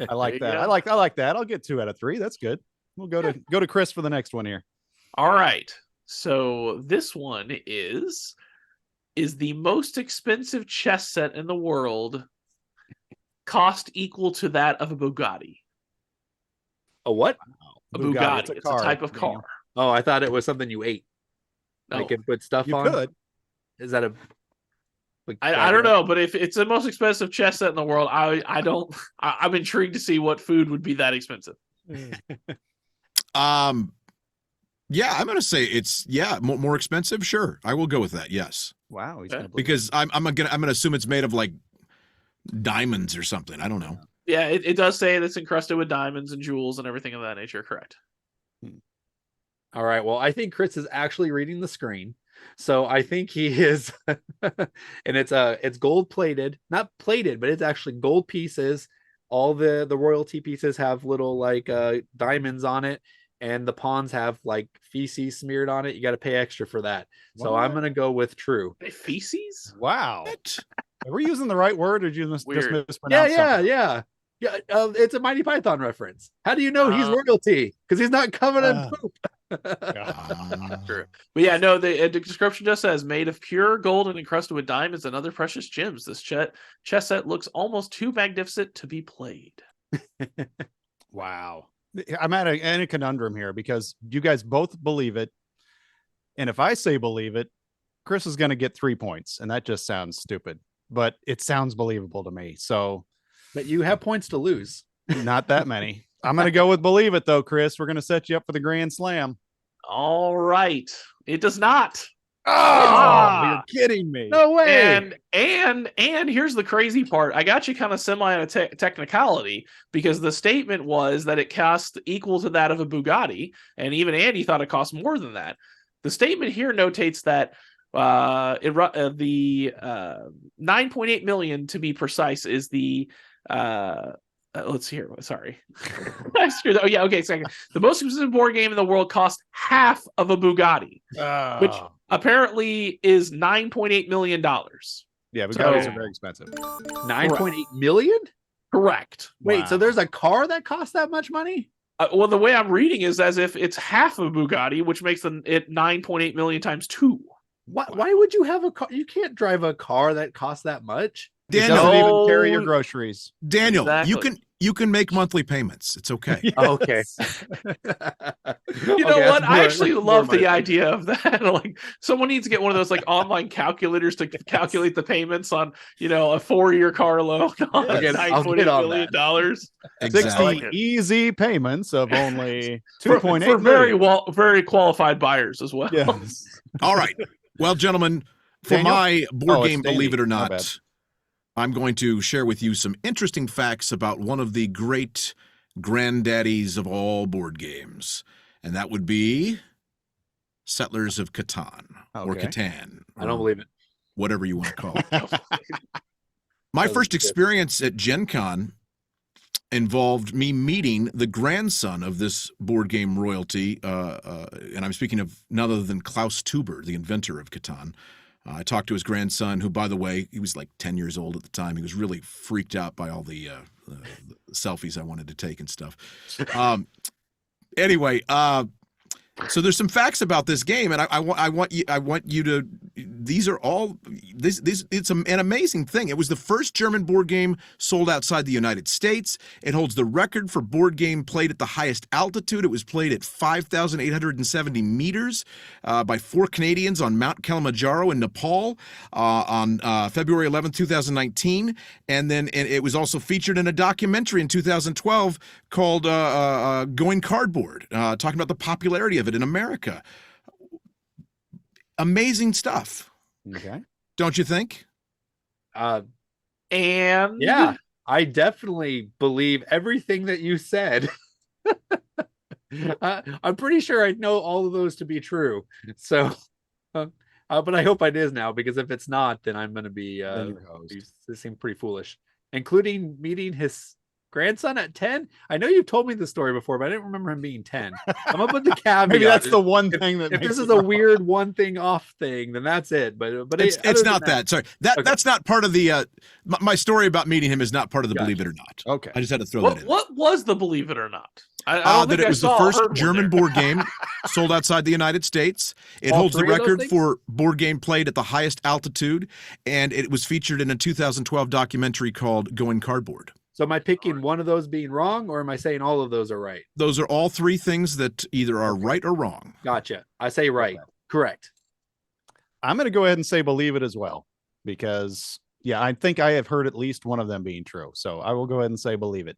I like that. I like that. I'll get 2 out of 3. That's good. We'll go to Chris for the next one here. All right. So this one is the most expensive chess set in the world, cost equal to that of a Bugatti. A what? A Bugatti. It's a type of car. Daniel. Oh, I thought it was something you ate. No. Like, and put stuff You on. could. Is that a? Like, I don't know, but if it's the most expensive chess set in the world, I'm intrigued to see what food would be that expensive. Yeah, I'm gonna say it's more expensive. Sure, I will go with that. Yes. Wow. Because I'm gonna assume it's made of like diamonds or something. I don't know. Yeah, it does say it's encrusted with diamonds and jewels and everything of that nature. Correct. All right. Well, I think Chris is actually reading the screen. So I think he is, and it's gold plated, not plated, but it's actually gold pieces. All the royalty pieces have little like diamonds on it, and the pawns have like feces smeared on it. You got to pay extra for that. What? So I'm gonna go with true. Feces? Wow. Are we using the right word, or did you just mispronounce? Yeah. Yeah, it's a Mighty Python reference. How do you know he's royalty? Because he's not covered in poop. True. But yeah, no, the description just says made of pure gold and encrusted with diamonds and other precious gems. This chess set looks almost too magnificent to be played. Wow. I'm in a conundrum here because you guys both believe it. And if I say believe it, Chris is going to get 3 points. And that just sounds stupid, but it sounds believable to me. So, but you have points to lose. Not that many. I'm going to go with believe it though, Chris. We're going to set you up for the Grand Slam. All right. It does not. Oh, you're kidding me. No way. And here's the crazy part. I got you kind of semi on a technicality because the statement was that it cost equal to that of a Bugatti. And even Andy thought it cost more than that. The statement here notates that the 9.8 million to be precise is the let's hear. Sorry, I screwed up. Oh yeah, okay. Second, the most expensive board game in the world cost half of a Bugatti, which apparently is $9.8 million. Yeah, Bugattis are very expensive. 9.8 million? Correct. Wait, so there's a car that costs that much money? Well, the way I'm reading is as if it's half of Bugatti, which makes it 9.8 million times 2. Why would you have a car? You can't drive a car that costs that much. Daniel, doesn't even carry your groceries. Daniel, you can make monthly payments. It's okay. Yes. Okay. You know what? I actually love the idea of that. Like, someone needs to get one of those like online calculators to calculate the payments on, a 4-year car loan on $9.8 million. Exactly. 60 easy payments of only 2.8 for very qualified buyers as well. Yes. All right. Well, gentlemen, for Daniel? my board game, Danny. believe it or My bad. not, I'm going to share with you some interesting facts about one of the great granddaddies of all board games, and that would be Settlers of Catan or Catan. I don't believe it. Whatever you want to call it. My first experience at Gen Con involved me meeting the grandson of this board game royalty, and I'm speaking of none other than Klaus Tuber, the inventor of Catan. I talked to his grandson, who, by the way, he was like 10 years old at the time. He was really freaked out by all the selfies I wanted to take and stuff. Anyway, so there's some facts about this game, and I want you to. These are all this. It's an amazing thing. It was the first German board game sold outside the United States. It holds the record for board game played at the highest altitude. It was played at 5,870 meters by 4 Canadians on Mount Kilimanjaro in Nepal on February 11, 2019, and then it was also featured in a documentary in 2012 called "Going Cardboard," talking about the popularity of it in America. Amazing stuff. Okay. Don't you think? And yeah, I definitely believe everything that you said. I'm pretty sure I know all of those to be true. So, but I hope it is now, because if it's not, then I'm going to be, this seems pretty foolish, including meeting his grandson at 10. I know you've told me the story before, but I didn't remember him being 10. I'm up with the caveat. Maybe that's the one thing that if this is a weird one thing off thing, then that's it. But it's not that. Sorry, that's not part of the. My story about meeting him is not part of the believe it or not. Okay, I just had to throw that in. What was the believe it or not? That it was the first German board game sold outside the United States. It holds the record for board game played at the highest altitude, and it was featured in a 2012 documentary called "Going Cardboard." So am I picking one of those being wrong, or am I saying all of those are right? Those are all 3 things that either are right or wrong. Gotcha. I say right. Okay. Correct. I'm going to go ahead and say believe it as well, because I think I have heard at least one of them being true. So I will go ahead and say believe it.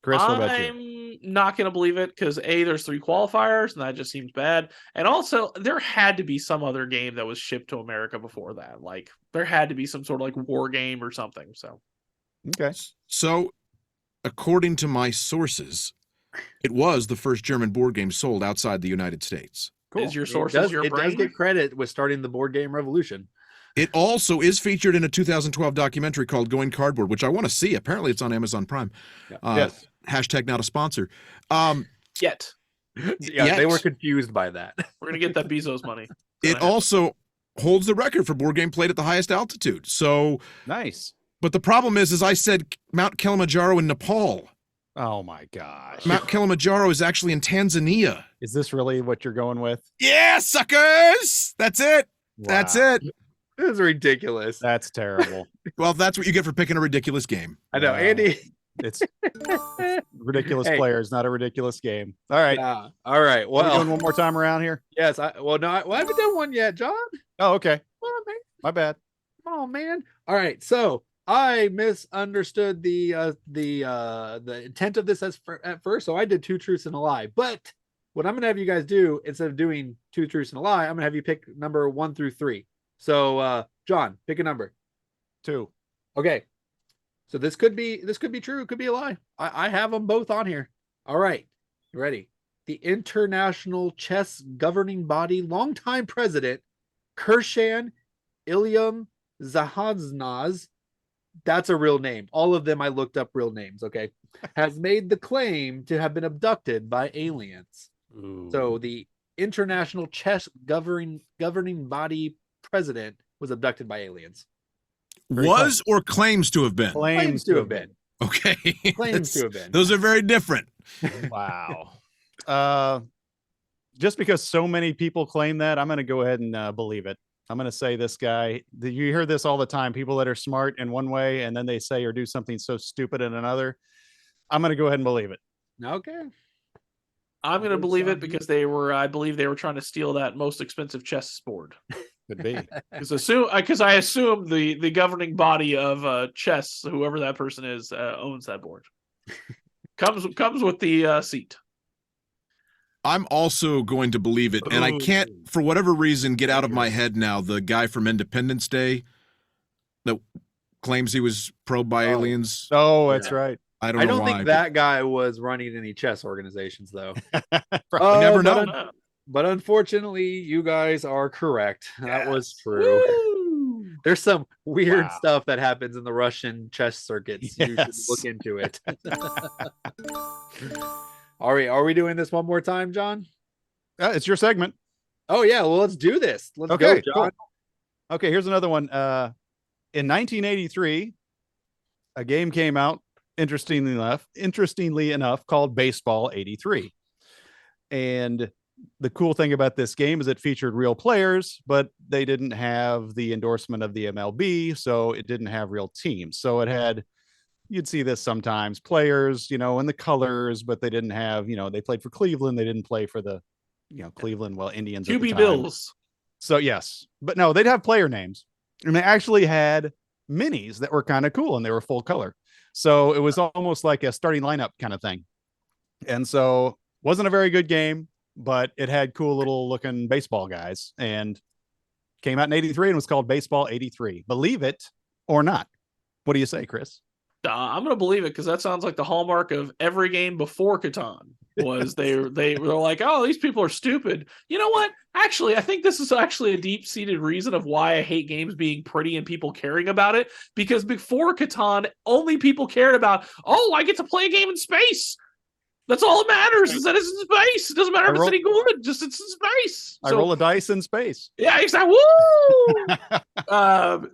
Chris, what about you? I'm not going to believe it because there's 3 qualifiers, and that just seems bad. And also, there had to be some other game that was shipped to America before that. Like, there had to be some sort of like war game or something. So. Okay. So, according to my sources, it was the first German board game sold outside the United States. Cool. Is your sources your brain? It does get credit with starting the board game revolution. It also is featured in a 2012 documentary called "Going Cardboard," which I want to see. Apparently, it's on Amazon Prime. Yes. Hashtag not a sponsor. Yet. Yeah, they were confused by that. We're going to get that Bezos money. It also holds the record for board game played at the highest altitude. So nice. But the problem is I said Mount Kilimanjaro in Nepal. Oh my gosh. Mount Kilimanjaro is actually in Tanzania. Is this really what you're going with? Yeah, suckers. That's it. That's Wow. it. This is ridiculous. That's terrible. Well, that's what you get for picking a ridiculous game. I know, Wow. Andy. It's ridiculous Hey. players, not a ridiculous game. All right. All right. Are we doing Well, one more time around here? yes. I haven't done one yet, John. Oh, okay. Come on, man. My bad. Come on, man. All right. So I misunderstood the intent of this at first. So I did 2 truths and a lie. But what I'm gonna have you guys do, instead of doing 2 truths and a lie, I'm gonna have you pick number 1 through 3. So John, pick a number. 2. Okay. So this could be true, it could be a lie. I have them both on here. All right. You ready? The International Chess Governing Body longtime president, Kirshan Ilyam Zahaznaz, that's a real name. All of them I looked up real names, okay? Has made the claim to have been abducted by aliens. So the International Chess Governing Body president was abducted by aliens. Was or claims to have been? Claims to have been. Okay. Claims to have been. Those are very different. Wow. Just because so many people claim that, I'm going to go ahead and believe it. I'm going to say this guy, you hear this all the time, people that are smart in one way and then they say or do something so stupid in another. I'm going to go ahead and believe it. Okay. I'm going to believe it because I believe they were trying to steal that most expensive chess board. Could be. Because I assume the governing body of chess, whoever that person is, owns that board. comes with the seat. I'm also going to believe it, and I can't, for whatever reason, get out of my head now the guy from Independence Day that claims he was probed by aliens. Oh, that's right. I don't know why. think that guy was running any chess organizations, though. You never know. But unfortunately, you guys are correct. That was true. Woo! There's some weird stuff that happens in the Russian chess circuits. You should look into it. Are we doing this one more time, John? It's your segment. Oh yeah, well let's do this. Let's Okay, go, John. cool. Okay, here's another one. In 1983, a game came out, interestingly enough, called Baseball 83. And the cool thing about this game is it featured real players, but they didn't have the endorsement of the MLB, so it didn't have real teams. So it had, you'd see this sometimes, players, and the colors, but they didn't have, they played for Cleveland. They didn't play for the, Cleveland, Indians. QB Bills. So yes, but no, they'd have player names, and they actually had minis that were kind of cool and they were full color. So it was almost like a starting lineup kind of thing. And so wasn't a very good game, but it had cool little looking baseball guys, and came out in 83 and was called Baseball 83. Believe it or not. What do you say, Chris? I'm going to believe it because that sounds like the hallmark of every game before Catan was they were like, oh, these people are stupid. You know what? Actually, I think this is actually a deep-seated reason of why I hate games being pretty and people caring about it, because before Catan, only people cared about, oh, I get to play a game in space. That's all that matters, is that it's in space. It doesn't matter if it's any good, just it's in space. I roll a dice in space. Yeah, exactly. Woo!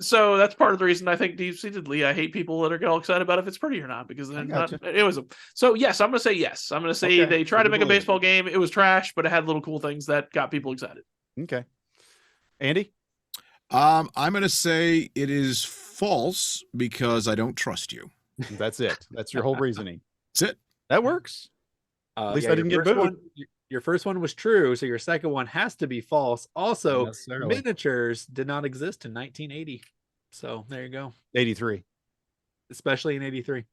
So that's part of the reason I think deep-seatedly I hate people that are all excited about if it's pretty or not, because then it was. So yes, I'm going to say yes. I'm going to say they tried to make a baseball game. It was trash, but it had little cool things that got people excited. Okay. Andy? I'm going to say it is false because I don't trust you. That's it. That's your whole reasoning. That's it. That works. At least I didn't get booed. Your first one was true, so your second one has to be false. Also, miniatures did not exist in 1980. So there you go. 83. Especially in 83.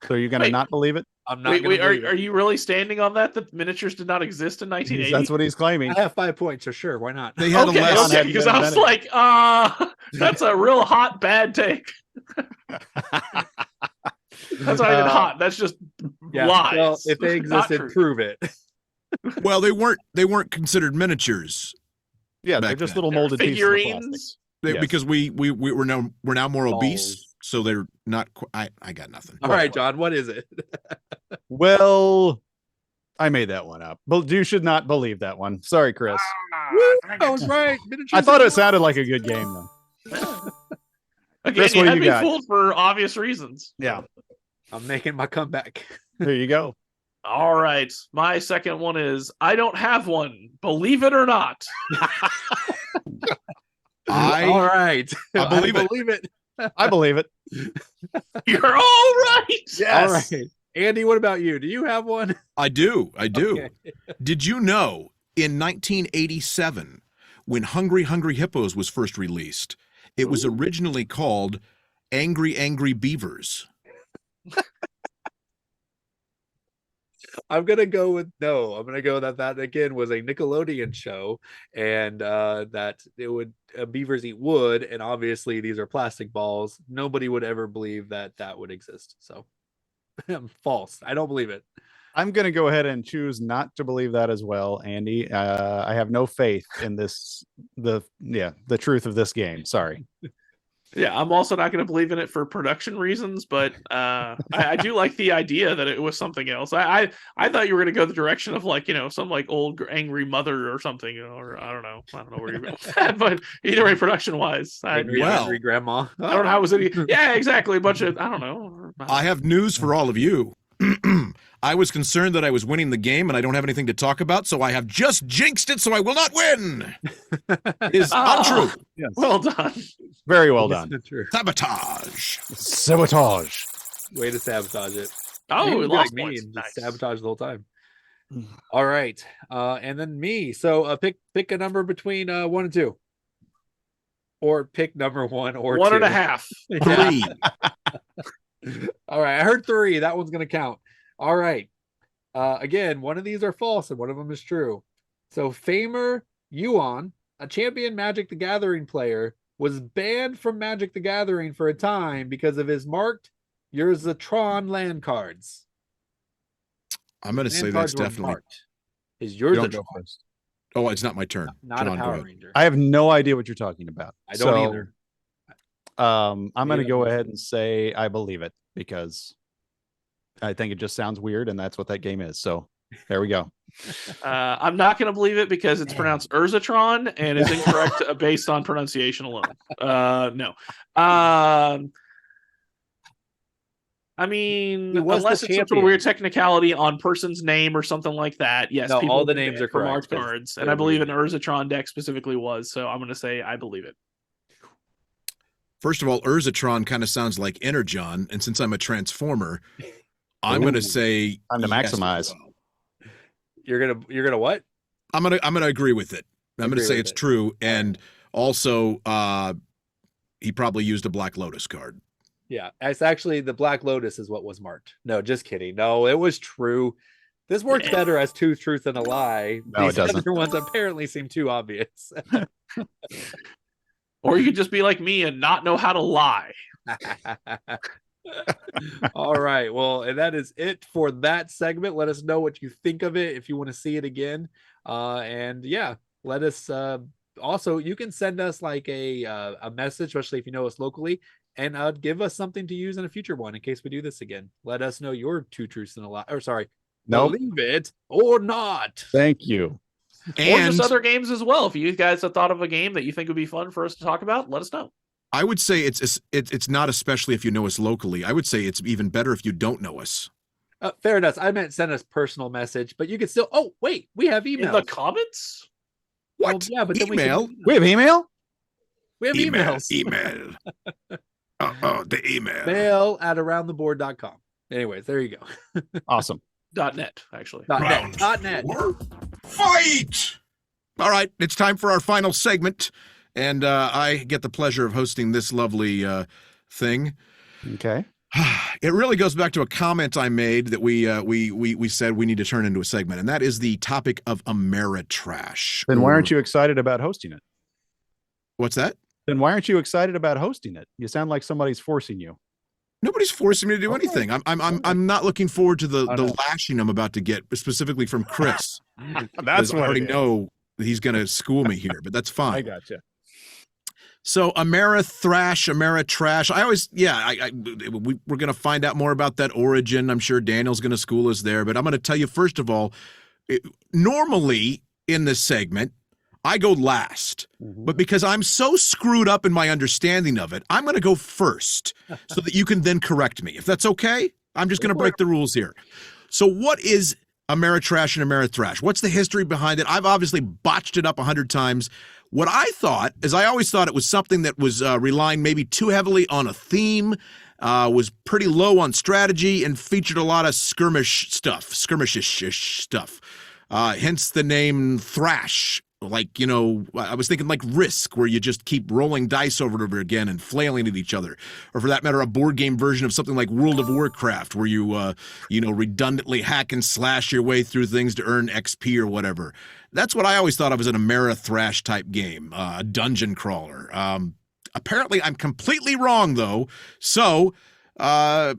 So you're going to not believe it? I'm not. Wait, are you really standing on that miniatures did not exist in 1980? That's what he's claiming. I have 5 points, so sure, why not? They had okay, because I was like, that's a real hot bad take. That's not even hot. That's just lies. Well, if they existed, prove it. Well, they weren't considered miniatures. Yeah, they're just little molded figurines. Because we're now more obese, so they're not. I got nothing. All right, John, what is it? Well, I made that one up, but you should not believe that one. Sorry, Chris. I was right. I thought it sounded like a good game, though. Again, Chris, you what do had you me got? fooled for obvious reasons. Yeah, I'm making my comeback. there you go. All right. My second one is I don't have one. Believe it or not. All right. I believe it. believe it. I believe it. You're all right. All right. Andy, what about you? Do you have one? I do. Okay. Did you know in 1987, when Hungry Hungry Hippos was first released, it was originally called Angry Angry Beavers? I'm gonna go with no. I'm gonna go that again was a Nickelodeon show, and that it would beavers eat wood, and obviously these are plastic balls. Nobody would ever believe that would exist. So false. I don't believe it. I'm going to go ahead and choose not to believe that as well, Andy. I have no faith in the truth of this game. Sorry. Yeah, I'm also not going to believe in it for production reasons, but I do like the idea that it was something else. I thought you were going to go the direction of like, some like old angry mother or something, or I don't know where you're going with that, but either way, production wise, Angry grandma. I don't know how it was any. Yeah, exactly. A bunch of I don't know. I have news for all of you. I was concerned that I was winning the game and I don't have anything to talk about, so I have just jinxed it, so I will not win. Is untrue. Yes. Well done. Very well done. True. Sabotage. Sabotage. Way to sabotage it. Oh, Maybe we be lost like me points. and Nice. just sabotage the whole time. All right. And then me. So pick a number between 1 and 2. Or pick number 1 or 2. 1.5. Yeah. 3. All right. I heard 3. That one's gonna count. All right. Again, one of these are false and one of them is true. So Famer Yuan, a champion Magic the Gathering player, was banned from Magic the Gathering for a time because of his marked Urzatron land cards. I'm going to say Land that's cards were definitely. marked. His You don't Urzatron, go first. Oh, it's not my turn. not John, a go Power ahead. Ranger. I have no idea what you're talking about. I don't So, either. I'm going to Yeah. go ahead and say I believe it because I think it just sounds weird, and that's what that game is. So there we go. I'm not going to believe it because it's pronounced Urzatron and is incorrect based on pronunciation alone. No. I mean, He was unless the it's some sort of champion. weird technicality on person's name or something like that. Yes, No, people all the do names that are for correct, marked because cards, they're and I believe an weird. Urzatron deck specifically was. So I'm going to say I believe it. First of all, Urzatron kind of sounds like Energon, and since I'm a transformer, I'm going to say Time to yes as maximize. well. You're gonna what? I'm gonna agree with it. I'm gonna Agree say with it's it. true, and also he probably used a Black Lotus card. Yeah, it's actually the Black Lotus is what was marked. No, just kidding. No, it was true. This works better as 2 truths and a lie. No, it These doesn't. other ones apparently seem too obvious. Or you could just be like me and not know how to lie. All right. Well, and that is it for that segment. Let us know what you think of it if you want to see it again. And yeah, let us also you can send us like a message, especially if you know us locally, and give us something to use in a future one in case we do this again. Let us know your 2 truths and a lie. Or sorry, Nope. believe it or not. Thank you. Or And just other games as well. If you guys have thought of a game that you think would be fun for us to talk about, let us know. I would say it's not especially if you know us locally. I would say it's even better if you don't know us. Fair enough. I meant send us personal message, but you can still. Oh wait, we have In emails. the comments? Well, What? yeah, but then Email? We have email. we have emails. Email. The email. Mail at aroundtheboard.com. Anyways, there you go. Awesome. .net, actually. .net. .net. Fight! All right, it's time for our final segment, and I get the pleasure of hosting this lovely thing. Okay. It really goes back to a comment I made that we said we need to turn into a segment, and that is the topic of Ameritrash. Then why aren't you excited about hosting it? What's that? Then why aren't you excited about hosting it? You sound like somebody's forcing you. Nobody's forcing me to do anything. I'm not looking forward to the no. lashing I'm about to get, specifically from Chris. That's I already know that he's going to school me here, but that's fine. I gotcha. So Ameritrash, Ameritrash. I always, we're going to find out more about that origin. I'm sure Daniel's going to school us there, but I'm going to tell you first of all, normally in this segment, I go last. But because I'm so screwed up in my understanding of it, I'm going to go first so that you can then correct me. If that's okay, I'm just going to break the rules here. So what is Ameritrash and Amerithrash? What's the history behind it? I've obviously botched it up 100 times. What I thought is I always thought it was something that was relying maybe too heavily on a theme, was pretty low on strategy, and featured a lot of skirmish-ish stuff. Hence the name Thrash. Like, you know, I was thinking like Risk, where you just keep rolling dice over and over again and flailing at each other. Or for that matter, a board game version of something like World of Warcraft, where you, redundantly hack and slash your way through things to earn XP or whatever. That's what I always thought of as an Ameritrash type game, a dungeon crawler. Apparently, I'm completely wrong, though. So,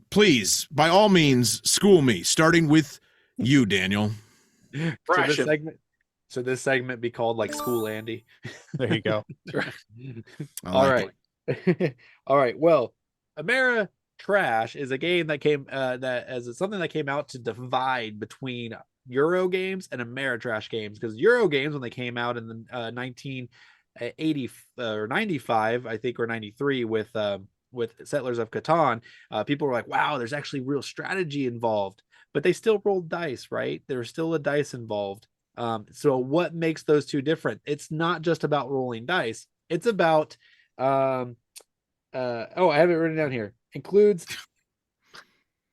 please, by all means, school me, starting with you, Daniel. Should this segment be called like School Andy? There you go. All right. All right. Well, Ameritrash is a game that came something that came out to divide between Euro games and Ameritrash games, because Euro games, when they came out in the 1980 or 95, I think, or 93 with Settlers of Catan, people were like, wow, there's actually real strategy involved, but they still rolled dice, right? There's still a dice involved. So what makes those two different? It's not just about rolling dice. It's about I have it written down here. Includes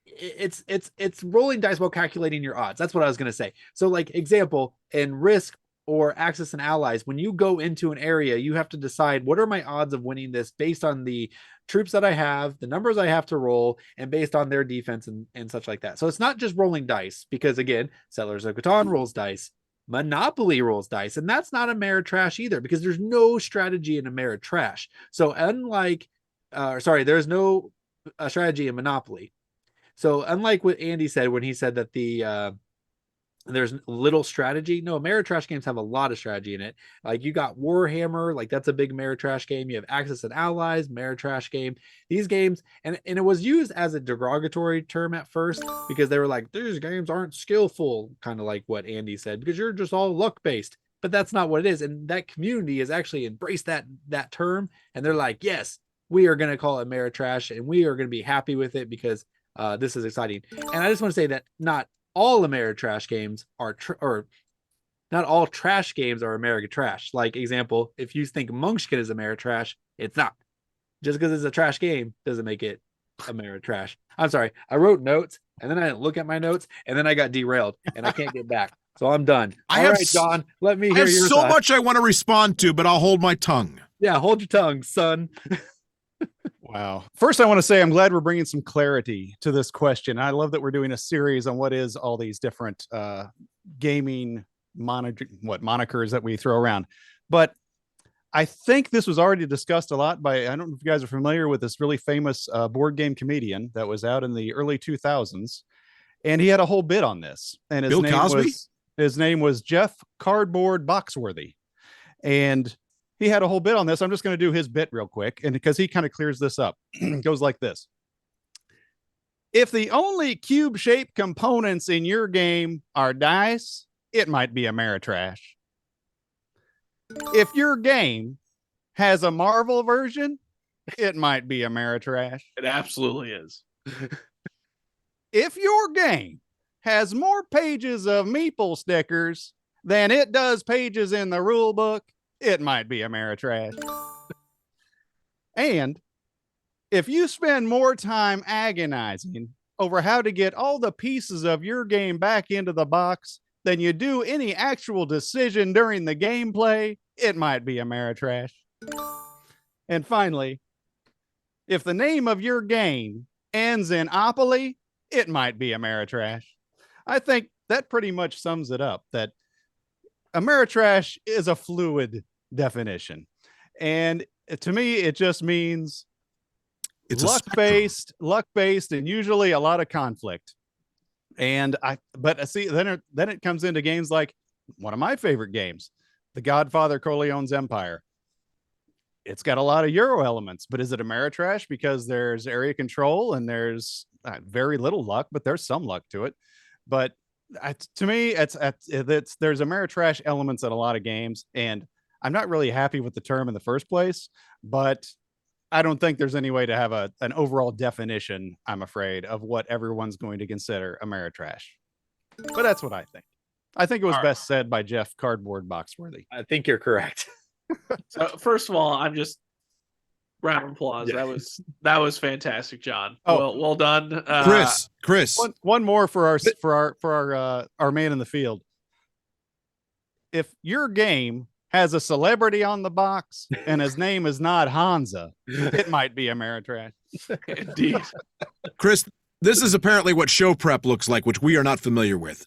it's rolling dice while calculating your odds. That's what I was going to say. So like example, in Risk or Axis and Allies, when you go into an area, you have to decide, what are my odds of winning this based on the troops that I have, the numbers I have to roll, and based on their defense and such like that. So it's not just rolling dice, because again, Settlers of Catan rolls dice. Monopoly rolls dice, and that's not Ameritrash either, because there's no strategy in Ameritrash. So unlike there's no strategy in Monopoly. So unlike what Andy said when he said that there's little strategy, no, Ameritrash games have a lot of strategy in it. Like you got Warhammer, like that's a big Ameritrash game. You have Axis and Allies, Ameritrash game. These games, and it was used as a derogatory term at first, because they were like, these games aren't skillful, kind of like what Andy said, because you're just all luck based. But that's not what it is. And that community has actually embraced that term, and they're like, yes, we are going to call it Ameritrash, and we are going to be happy with it, because this is exciting. And I just want to say that not all Ameritrash games are or not all trash games are Ameritrash. Like example, if you think Munchkin is Ameritrash, it's not. Just because it's a trash game doesn't make it Ameritrash. I'm sorry, I wrote notes and then I didn't look at my notes, and then I got derailed and I can't get back. So I'm done. All right, John, let me hear your I have so much I want to respond to, but I'll hold my tongue. Yeah, hold your tongue, son. Wow. First, I want to say I'm glad we're bringing some clarity to this question. I love that we're doing a series on what is all these different gaming monikers that we throw around. But I think this was already discussed a lot by, I don't know if you guys are familiar with this really famous board game comedian that was out in the early 2000s. And he had a whole bit on this. And his name was Jeff Cardboard Boxworthy. And he had a whole bit on this. I'm just going to do his bit real quick, and because he kind of clears this up. It goes like this. If the only cube-shaped components in your game are dice, it might be Ameritrash. If your game has a Marvel version, it might be Ameritrash. It absolutely is. If your game has more pages of meeple stickers than it does pages in the rule book, it might be Ameritrash. And if you spend more time agonizing over how to get all the pieces of your game back into the box than you do any actual decision during the gameplay, it might be Ameritrash. And finally, if the name of your game ends in opoly, it might be Ameritrash. I think that pretty much sums it up, that Ameritrash is a fluid definition. And to me, it just means it's luck based, and usually a lot of conflict. And then it comes into games like one of my favorite games, The Godfather Corleone's Empire. It's got a lot of Euro elements, but is it Ameritrash because there's area control and there's very little luck, but there's some luck to it. But to me, there's Ameritrash elements in a lot of games, and I'm not really happy with the term in the first place, but I don't think there's any way to have an overall definition, I'm afraid, of what everyone's going to consider Ameritrash. But that's what I think. I think it was best said by Jeff Cardboard Boxworthy. I think you're correct. So first of all, I'm just round of applause. Yeah. That was fantastic, John. Oh. Well done, Chris. One more for our man in the field. If your game has a celebrity on the box and his name is not Hansa, it might be Ameritrash. Indeed. Chris, this is apparently what show prep looks like, which we are not familiar with.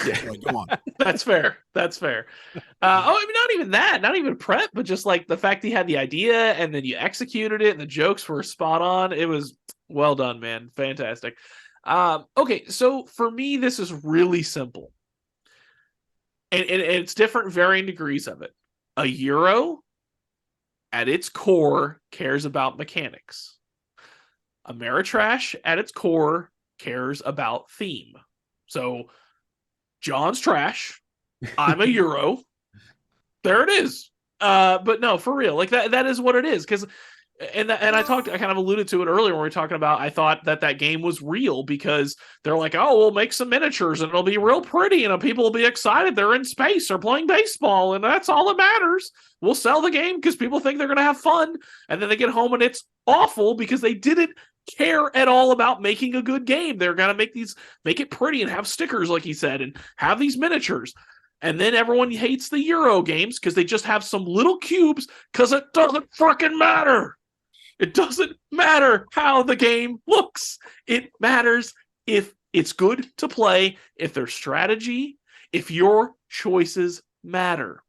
Yeah. Go on. That's fair. I mean, not even that, not even prep, but just like the fact he had the idea and then you executed it and the jokes were spot on. It was well done, man. Fantastic. Okay, so for me, this is really simple. And it's different varying degrees of it. A Euro, at its core, cares about mechanics. Ameritrash, at its core, cares about theme. So John's trash. I'm a Euro. There it is. But no, for real, like that is what it is. Because I kind of alluded to it earlier when we were talking about, I thought that game was real because they're like, oh, we'll make some miniatures and it'll be real pretty and people will be excited. They're in space or playing baseball and that's all that matters. We'll sell the game because people think they're going to have fun. And then they get home and it's awful because they didn't care at all about making a good game. They're going to make it pretty and have stickers, like he said, and have these miniatures. And then everyone hates the Euro games because they just have some little cubes because it doesn't fucking matter. It doesn't matter how the game looks. It matters if it's good to play, if there's strategy, if your choices matter.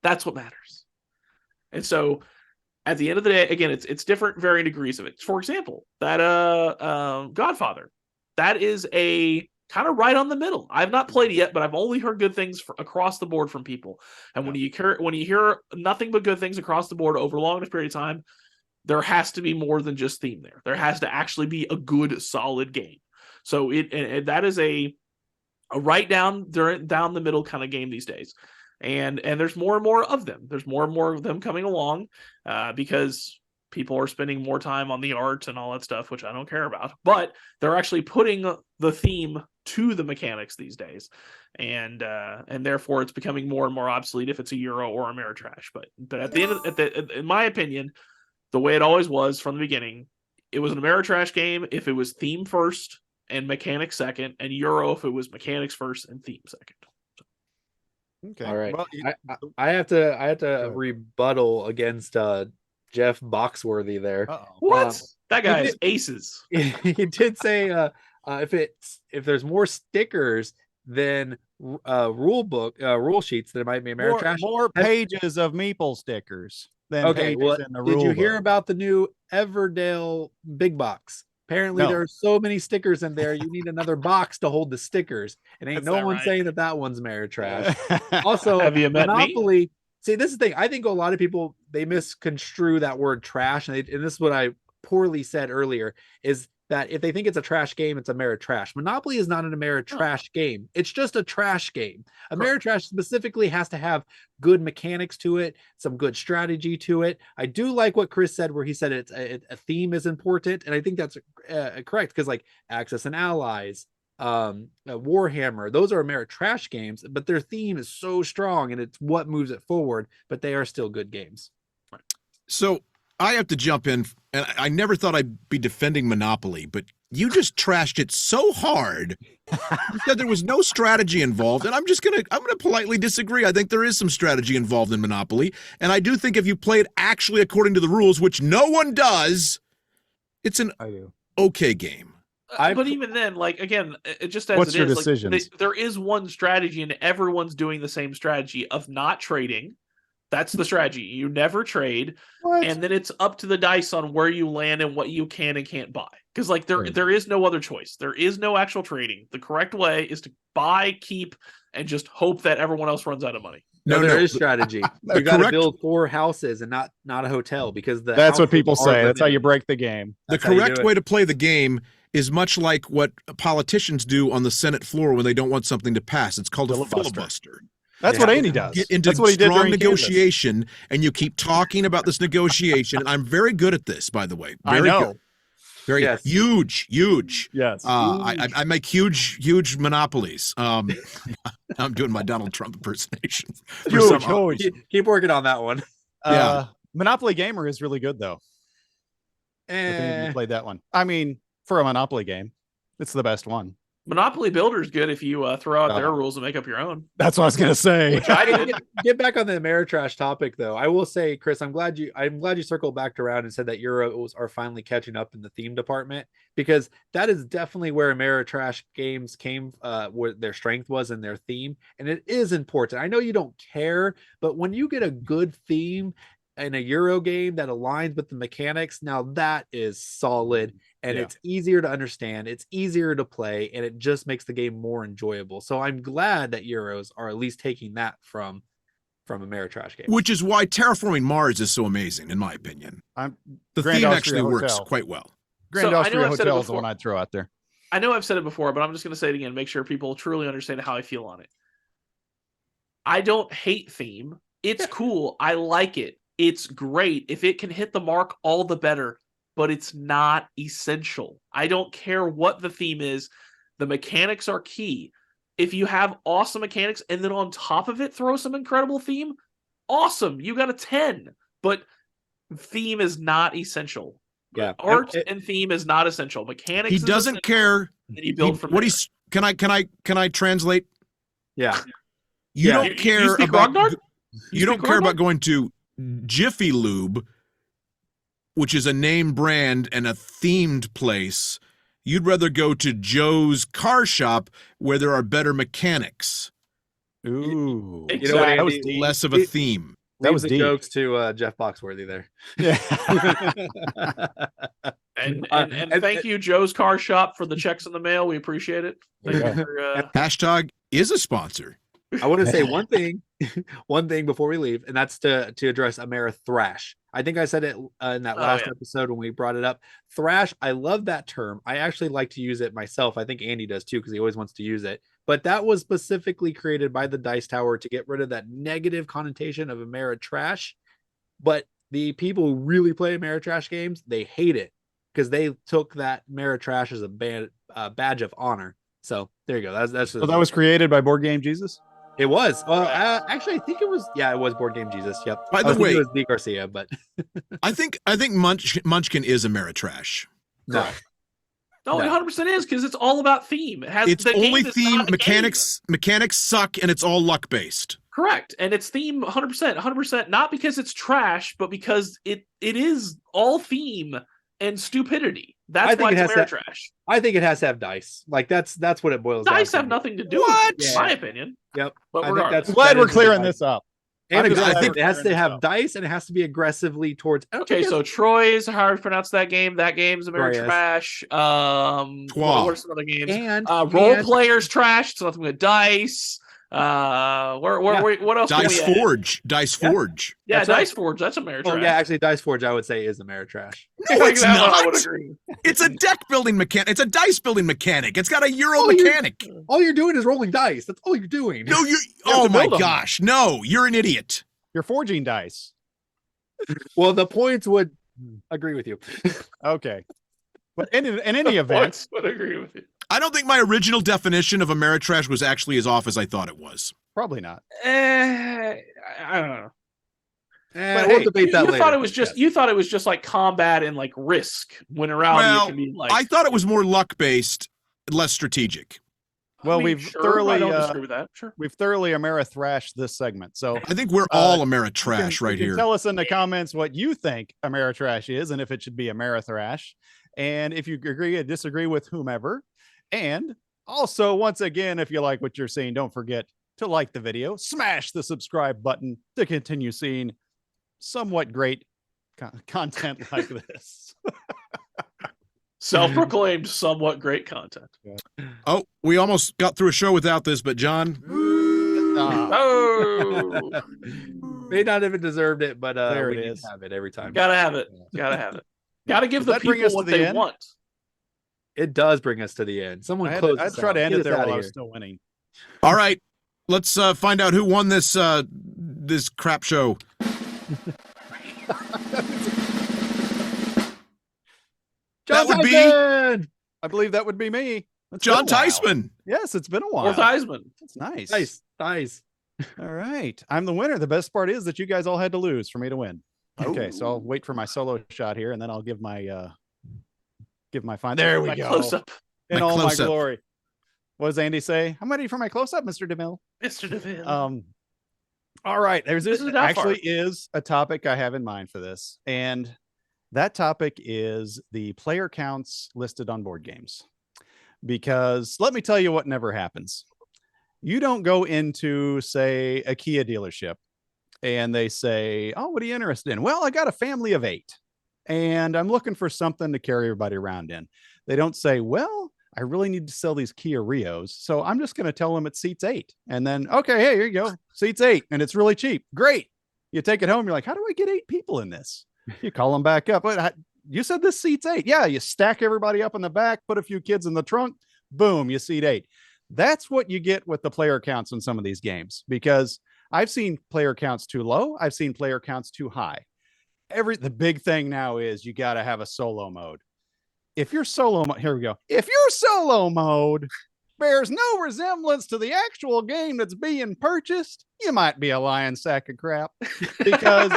That's what matters. And so at the end of the day, again, it's different varying degrees of it. For example, that Godfather, that is a kind of right on the middle. I've not played it yet, but I've only heard good things across the board from people. And when you hear nothing but good things across the board over a long period of time, there has to be more than just theme there. There has to actually be a good, solid game. So that is a right down the middle kind of game these days. And there's more and more of them. There's more and more of them coming along because people are spending more time on the art and all that stuff, which I don't care about. But they're actually putting the theme to the mechanics these days, and therefore it's becoming more and more obsolete if it's a Euro or Ameritrash. But at the end, in my opinion, the way it always was from the beginning, it was an Ameritrash game if it was theme first and mechanics second, and Euro if it was mechanics first and theme second. Okay. All right. Well, I have to rebuttal against Jeff Boxworthy there. What? That guy is aces. He did say if there's more stickers than rule sheets, there might be Ameritrash. More pages of Meeple stickers than pages in the rule did you hear book. about the new Everdale big box? Apparently, No. there are so many stickers in there. You need another box to hold the stickers. And ain't no one saying that one's Ameritrash. Also, Have you met Monopoly. me? See, this is the thing. I think a lot of people, they misconstrue that word trash. And this is what I poorly said earlier, is that if they think it's a trash game, it's Ameritrash. Monopoly is not an Ameritrash game. It's just a trash game. Ameritrash specifically has to have good mechanics to it, some good strategy to it. I do like what Chris said, where he said a theme is important. And I think that's correct, because like Axis and Allies, Warhammer, those are Ameritrash games, but their theme is so strong and it's what moves it forward, but they are still good games. So I have to jump in, and I never thought I'd be defending Monopoly, but you just trashed it so hard. You said there was no strategy involved, and I'm gonna politely disagree. I think there is some strategy involved in Monopoly, and I do think if you play it actually according to the rules, which no one does, it's an okay game. But even then, like, again, it just as What's it your is, decisions? like, there is one strategy, and everyone's doing the same strategy of not trading. That's the strategy. You never trade, and then it's up to the dice on where you land and what you can and can't buy. Because like there is no other choice. There is no actual trading. The correct way is to buy, keep, and just hope that everyone else runs out of money. No, there is strategy. You got to correct- build 4 houses and not a hotel, because That's what houses people are say. That's how limited. you break the game. The That's how you correct do it. way to play the game is much like what politicians do on the Senate floor when they don't want something to pass. It's called a Filibuster. filibuster. That's what Andy does. Get into That's what he did strong during negotiation, and you keep talking about this negotiation. And I'm very good at this, by the way. I Very know. good. Very huge. Yes. I make huge monopolies. I'm doing my Donald Trump impersonation. Huge. Keep working on that one. Monopoly Gamer is really good though. If any of you played that one. I mean, for a Monopoly game, it's the best one. Monopoly Builder is good if you throw out their rules and make up your own. That's what I was gonna say. Which I did. Get back on the Ameritrash topic, though. I will say, Chris, I'm glad you circled back around and said that Euros are finally catching up in the theme department, because that is definitely where Ameritrash games came, where their strength was in their theme, and it is important. I know you don't care, but when you get a good theme in a Euro game that aligns with the mechanics, now that is solid. And it's easier to understand, it's easier to play, and it just makes the game more enjoyable. So I'm glad that Euros are at least taking that from Ameritrash games. Which is why Terraforming Mars is so amazing, in my opinion. The Grand theme Austria actually works Hotel. quite well. Grand So, I know Austria I've said it Hotel is the before. one I'd throw out there. I know I've said it before, but I'm just going to say it again, make sure people truly understand how I feel on it. I don't hate theme. It's cool. I like it. It's great. If it can hit the mark, all the better. But it's not essential. I don't care what the theme is. The mechanics are key. If you have awesome mechanics and then on top of it throw some incredible theme, awesome. You got a 10. But theme is not essential. Yeah. Art and theme is not essential. Mechanics. He doesn't care. And you build from what there. he's can I translate? Yeah. You don't care you speak about Ragnar? you don't care about going to Jiffy Lube, which is a name brand and a themed place. You'd rather go to Joe's car shop where there are better mechanics. Ooh. Exactly. You know what, That was Andy? Less of a theme. That was the deep. jokes to Jeff Boxworthy there. Yeah. And thank you, Joe's Car Shop, for the checks in the mail. We appreciate it. Thank you for, Hashtag is a sponsor. I want to say one thing before we leave, and that's to address Ameritrash. I think I said it in that last episode when we brought it up. Thrash, I love that term. I actually like to use it myself. I think Andy does too, because he always wants to use it. But that was specifically created by the Dice Tower to get rid of that negative connotation of Ameritrash. But the people who really play Ameritrash games, they hate it because they took that Ameritrash as a badge of honor. So there you go. That's So that was created by Board Game Jesus? It was. Well, actually, I think it was. Yeah, it was Board Game Jesus. Yep. By the way, it was D. Garcia, but I think Munchkin is Ameritrash. no. No, it 100% is, because it's all about theme. It has It's the only game is theme. not a game. Mechanics suck, and it's all luck based. Correct. And it's theme 100%. Not because it's trash, but because it is all theme and stupidity. That's why it's Ameritrash. I think it has to have dice. Like that's what it boils down to. Dice have nothing to do What? with it, in my opinion. Yep. But I think regardless. Glad we're that is clearing the this up. And I'm just aggressive. glad we're It has to clearing this have up. dice, and it has to be aggressively towards. Okay, so Troy's how to pronounce that game. That game's Ameritrash. Twa. What are some other games? And Role players trash. So nothing with dice. What else? Dice can we add? Forge. Dice Forge. Yeah, That's right. Dice Forge. That's Ameritrash. Oh yeah, actually, Dice Forge I would say is Ameritrash. No, it's That one I would not. agree. It's a deck building mechanic. It's a dice building mechanic. It's got a Euro mechanic. All you're doing is rolling dice. That's all you're doing. No, you. have Oh to my build 'em. gosh! No, you're an idiot. You're forging dice. Well, the points would agree with you. Okay. But in any event, Would agree with you. I don't think my original definition of Ameritrash was actually as off as I thought it was. probably not. I don't know. But hey, we'll debate that You later. thought it was just you thought it was just like combat and like risk when around Well, you can be like I thought it was more luck based, less strategic. Well, I mean, we've sure, thoroughly, I don't disagree with that. Sure. We've thoroughly Amerithrashed this segment. So I think we're all Ameritrash you right can here. Tell us in the comments what you think Ameritrash is and if it should be Amerithrash. And if you agree or disagree with whomever. And also, once again, if you like what you're seeing, don't forget to like the video, smash the subscribe button to continue seeing somewhat great content like this. Self-proclaimed somewhat great content. Oh, we almost got through a show without this, but John, Oh, May not have deserved it, but There we it need is. to have it every time. gotta have it. Gotta have it. Gotta give Does the that bring people us to what the they end? want. It does bring us to the end. Someone I had close. to this try out. to end Get it us there outta while I was here. still winning. all right. Let's find out who won this this crap show. That would Tyson! be. I believe that would be me. It's John been a while. Teisman. Yes, it's been a while. Fourth Heisman. That's nice. Nice. All right. I'm the winner. The best part is that you guys all had to lose for me to win. Okay, so I'll wait for my solo shot here, and then I'll give my fine. There we My go. close up, In My all my close-up. glory. What does Andy say? I'm ready for my close up, Mr. DeMille. Mr. DeVille. All right. This is not actually far. is a topic I have in mind for this. And that topic is the player counts listed on board games. Because let me tell you what never happens. You don't go into, say, a Kia dealership and they say, "Oh, what are you interested in?" "Well, I got a family of 8 and I'm looking for something to carry everybody around in." They don't say, "Well, I really need to sell these Kia Rios, so I'm just going to tell them it seats 8." And then, okay, hey, here you go, seats 8, and it's really cheap. Great. You take it home. You're like, "How do I get 8 people in this?" You call them back up. You said this seats 8. Yeah. You stack everybody up in the back, put a few kids in the trunk. Boom, you seat 8. That's what you get with the player counts in some of these games, because I've seen player counts too low. I've seen player counts too high. The big thing now is you got to have a solo mode. If your solo mode, here we go. If your solo mode bears no resemblance to the actual game that's being purchased, you might be a lying sack of crap. Because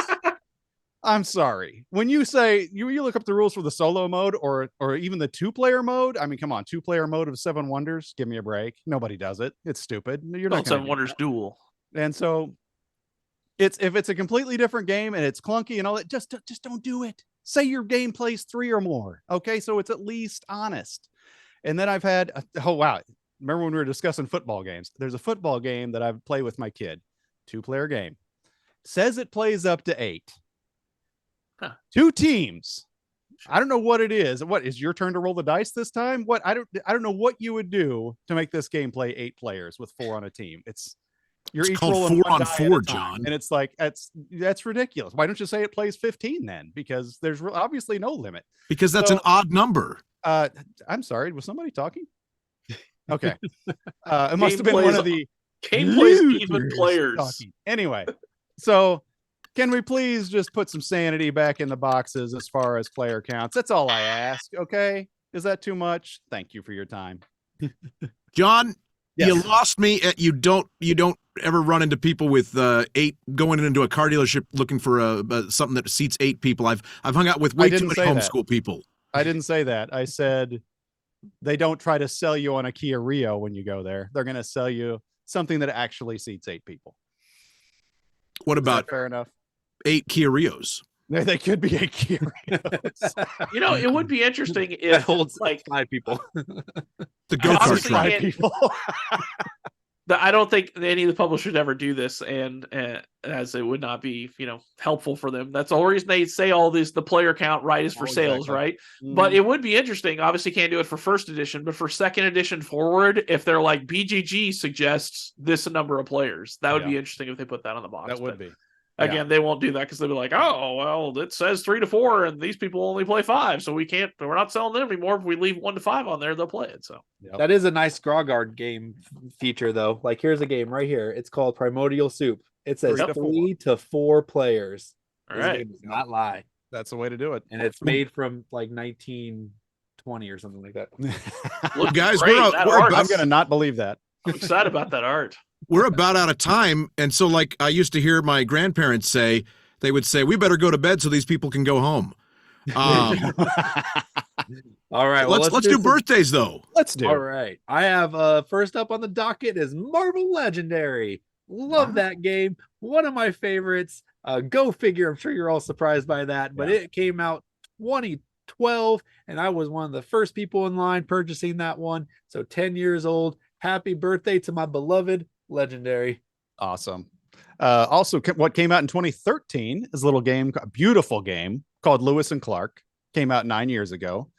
I'm sorry, when you say you look up the rules for the solo mode or even the 2-player mode. I mean, come on, 2-player mode of 7 Wonders. Give me a break. Nobody does it. It's stupid. You're not Called Seven Wonders Duel. And so if it's a completely different game and it's clunky and all that, just don't do it. Say your game plays 3 or more. Okay. So it's at least honest. And then I've had, oh, wow. Remember when we were discussing football games? There's a football game that I've played with my kid, 2-player game. Says it plays up to 8. Huh. 2 teams. I don't know what it is. What is your turn to roll the dice this time? What I don't know what you would do to make this game play 8 players with 4 on a team. You're It's each called rolling 4 one on die at 4, a time. John. And it's like that's ridiculous. Why don't you say it plays 15 then? Because there's obviously no limit. Because that's So- an odd number. I'm sorry. Was somebody talking? Okay. It must have been plays- one of the Game plays even losers players. talking. Anyway, so can we please just put some sanity back in the boxes as far as player counts? That's all I ask. Okay. Is that too much? Thank you for your time. John, Yes. you lost me at you don't ever run into people with 8 going into a car dealership looking for something that seats 8 people. I've hung out with way too didn't much say that. homeschool people. I didn't say that. I said they don't try to sell you on a Kia Rio when you go there. They're going to sell you something that actually seats 8 people. What Is that about fair enough? 8 Kia Rios? They could be a Kia Rios. You know, it would be interesting That if holds like 5 people. The go-kart Obviously, track. can't- people. I don't think any of the publishers ever do this, and as it would not be, helpful for them. That's the whole reason they say all this. The player count, right, is for sales, Exactly. right? Mm-hmm. But it would be interesting. Obviously, can't do it for first edition, but for second edition forward, if they're like BGG suggests this number of players, that would be interesting if they put that on the box. That would But be. again, they won't do that because they'll be like, "Oh, well, it says 3 to 4, and these people only play 5, so we're not selling them anymore. If we leave 1 to 5 on there, they'll play it." So Yep. That is a nice Grogard game feature, though. Like, here's a game right here. It's called Primordial Soup. It says 3 to 4. 3 to 4 players. all This right, game does not lie. That's the way to do it. And it's made from like 1920 or something like that. Look, Guys, great. we're That about- art, I'm going to not believe that. I'm excited about that art. We're about out of time. And so, like, I used to hear my grandparents say, they would say, "We better go to bed so these people can go home." All right. let's do some- birthdays, though. Let's do All it. right. I have first up on the docket is Marvel Legendary. Love that game. One of my favorites. Go figure. I'm sure you're all surprised by that, but it came out 2012, and I was one of the first people in line purchasing that one. So 10 years old. Happy birthday to my beloved Legendary. Awesome. Also, what came out in 2013 is a little game, a beautiful game called Lewis and Clark. Came out 9 years ago.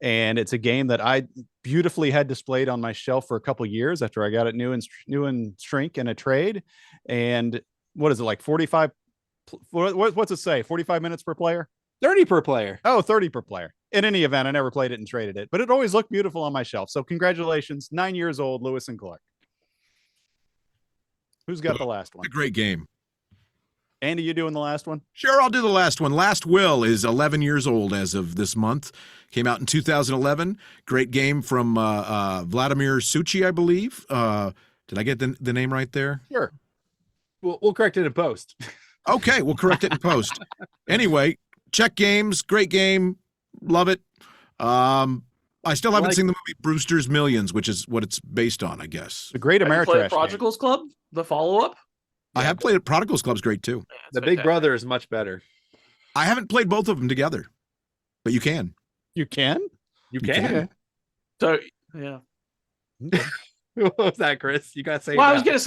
And it's a game that I beautifully had displayed on my shelf for a couple years after I got it new and shrink in a trade. And what is it, like 45? What's it say? 45 minutes per player? 30 per player. Oh, 30 per player. In any event, I never played it and traded it, but it always looked beautiful on my shelf. So congratulations, 9 years old, Lewis and Clark. Who's got the last one? A great game. Andy, you doing the last one? Sure, I'll do the last one. Last Will is 11 years old as of this month. Came out in 2011. Great game from Vladimir Suchi, I believe. Did I get the name right there? Sure. We'll correct it in post. Okay, we'll correct it in post. Anyway, check games. Great game. Love it. I still haven't seen the movie Brewster's Millions, which is what it's based on, I guess. The Great Ameritrash. Prodigals Club, the follow-up. I have played it. Prodigals Club's great too. Yeah, The Big Brother is much better. I haven't played both of them together, but you can. You can? You can. So yeah. What was that, Chris? You got to say. Well, I was gonna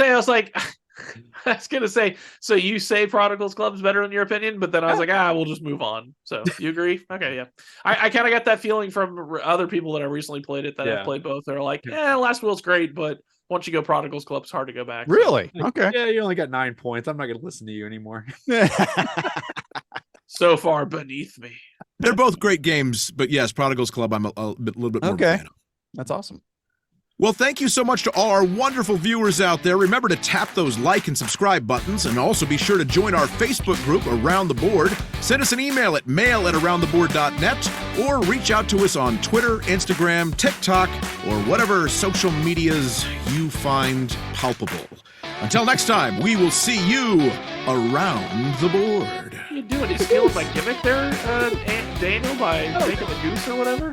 say. So you say Prodigals Club's better in your opinion, but then I was like, we'll just move on. So you agree? Okay, yeah. I kind of got that feeling from other people that I recently played it that have played both. They're like, Last Will's great, but once you go Prodigals Club, it's hard to go back. Really? Okay. Yeah, you only got 9 points. I'm not going to listen to you anymore. So far beneath me. They're both great games, but yes, Prodigals Club I'm a little bit more of a fan of. That's awesome. Well, thank you so much to all our wonderful viewers out there. Remember to tap those like and subscribe buttons, and also be sure to join our Facebook group, Around the Board. Send us an email at mail@aroundtheboard.net, or reach out to us on Twitter, Instagram, TikTok, or whatever social medias you find palpable. Until next time, we will see you around the board. What are you doing? You stealing my gimmick there, Daniel, by making the goose or whatever?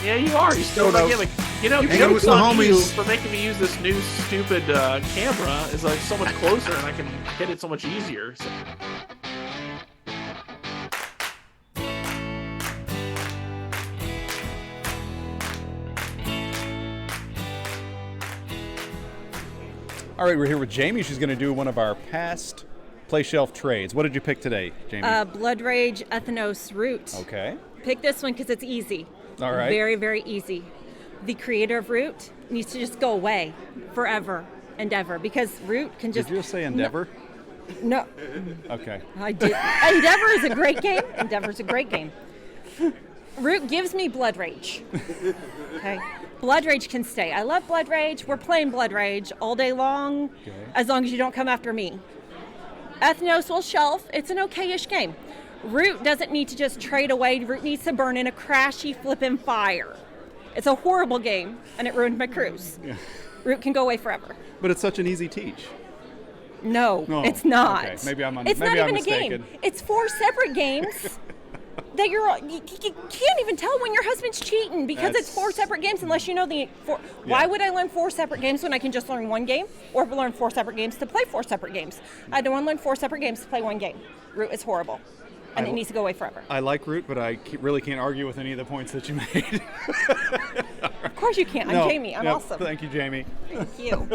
Yeah, you are. You stole my gimmick. You know, jokes on you for making me use this new stupid camera is like so much closer, and I can hit it so much easier. So. All right, we're here with Jamie. She's going to do one of our past play shelf trades. What did you pick today, Jamie? Blood Rage Ethnos Root. Okay. Pick this one because it's easy. All right. Very, very easy. The creator of Root needs to just go away forever and ever, because Root can just... Did you say Endeavor? No. Okay. I did. Endeavor is a great game. Endeavor's a great game. Root gives me Blood Rage. Okay. Blood Rage can stay. I love Blood Rage. We're playing Blood Rage all day long, as long as you don't come after me. Ethnos will shelf. It's an okay-ish game. Root doesn't need to just trade away. Root needs to burn in a crashy flippin' fire. It's a horrible game, and it ruined my cruise. Yeah. Root can go away forever. But it's such an easy teach. No, it's not. Okay. Maybe I'm It's maybe not I'm even mistaken. a game. It's 4 separate games that you can't even tell when your husband's cheating, because it's 4 separate games unless you know the four. Yeah. Why would I learn 4 separate games when I can just learn 1 game, or learn 4 separate games to play 4 separate games? I don't want to learn 4 separate games to play 1 game. Root is horrible. And it needs to go away forever. I like Root, but I really can't argue with any of the points that you made. Of course you can't. I'm Jamie. I'm awesome. Thank you, Jamie. Thank you.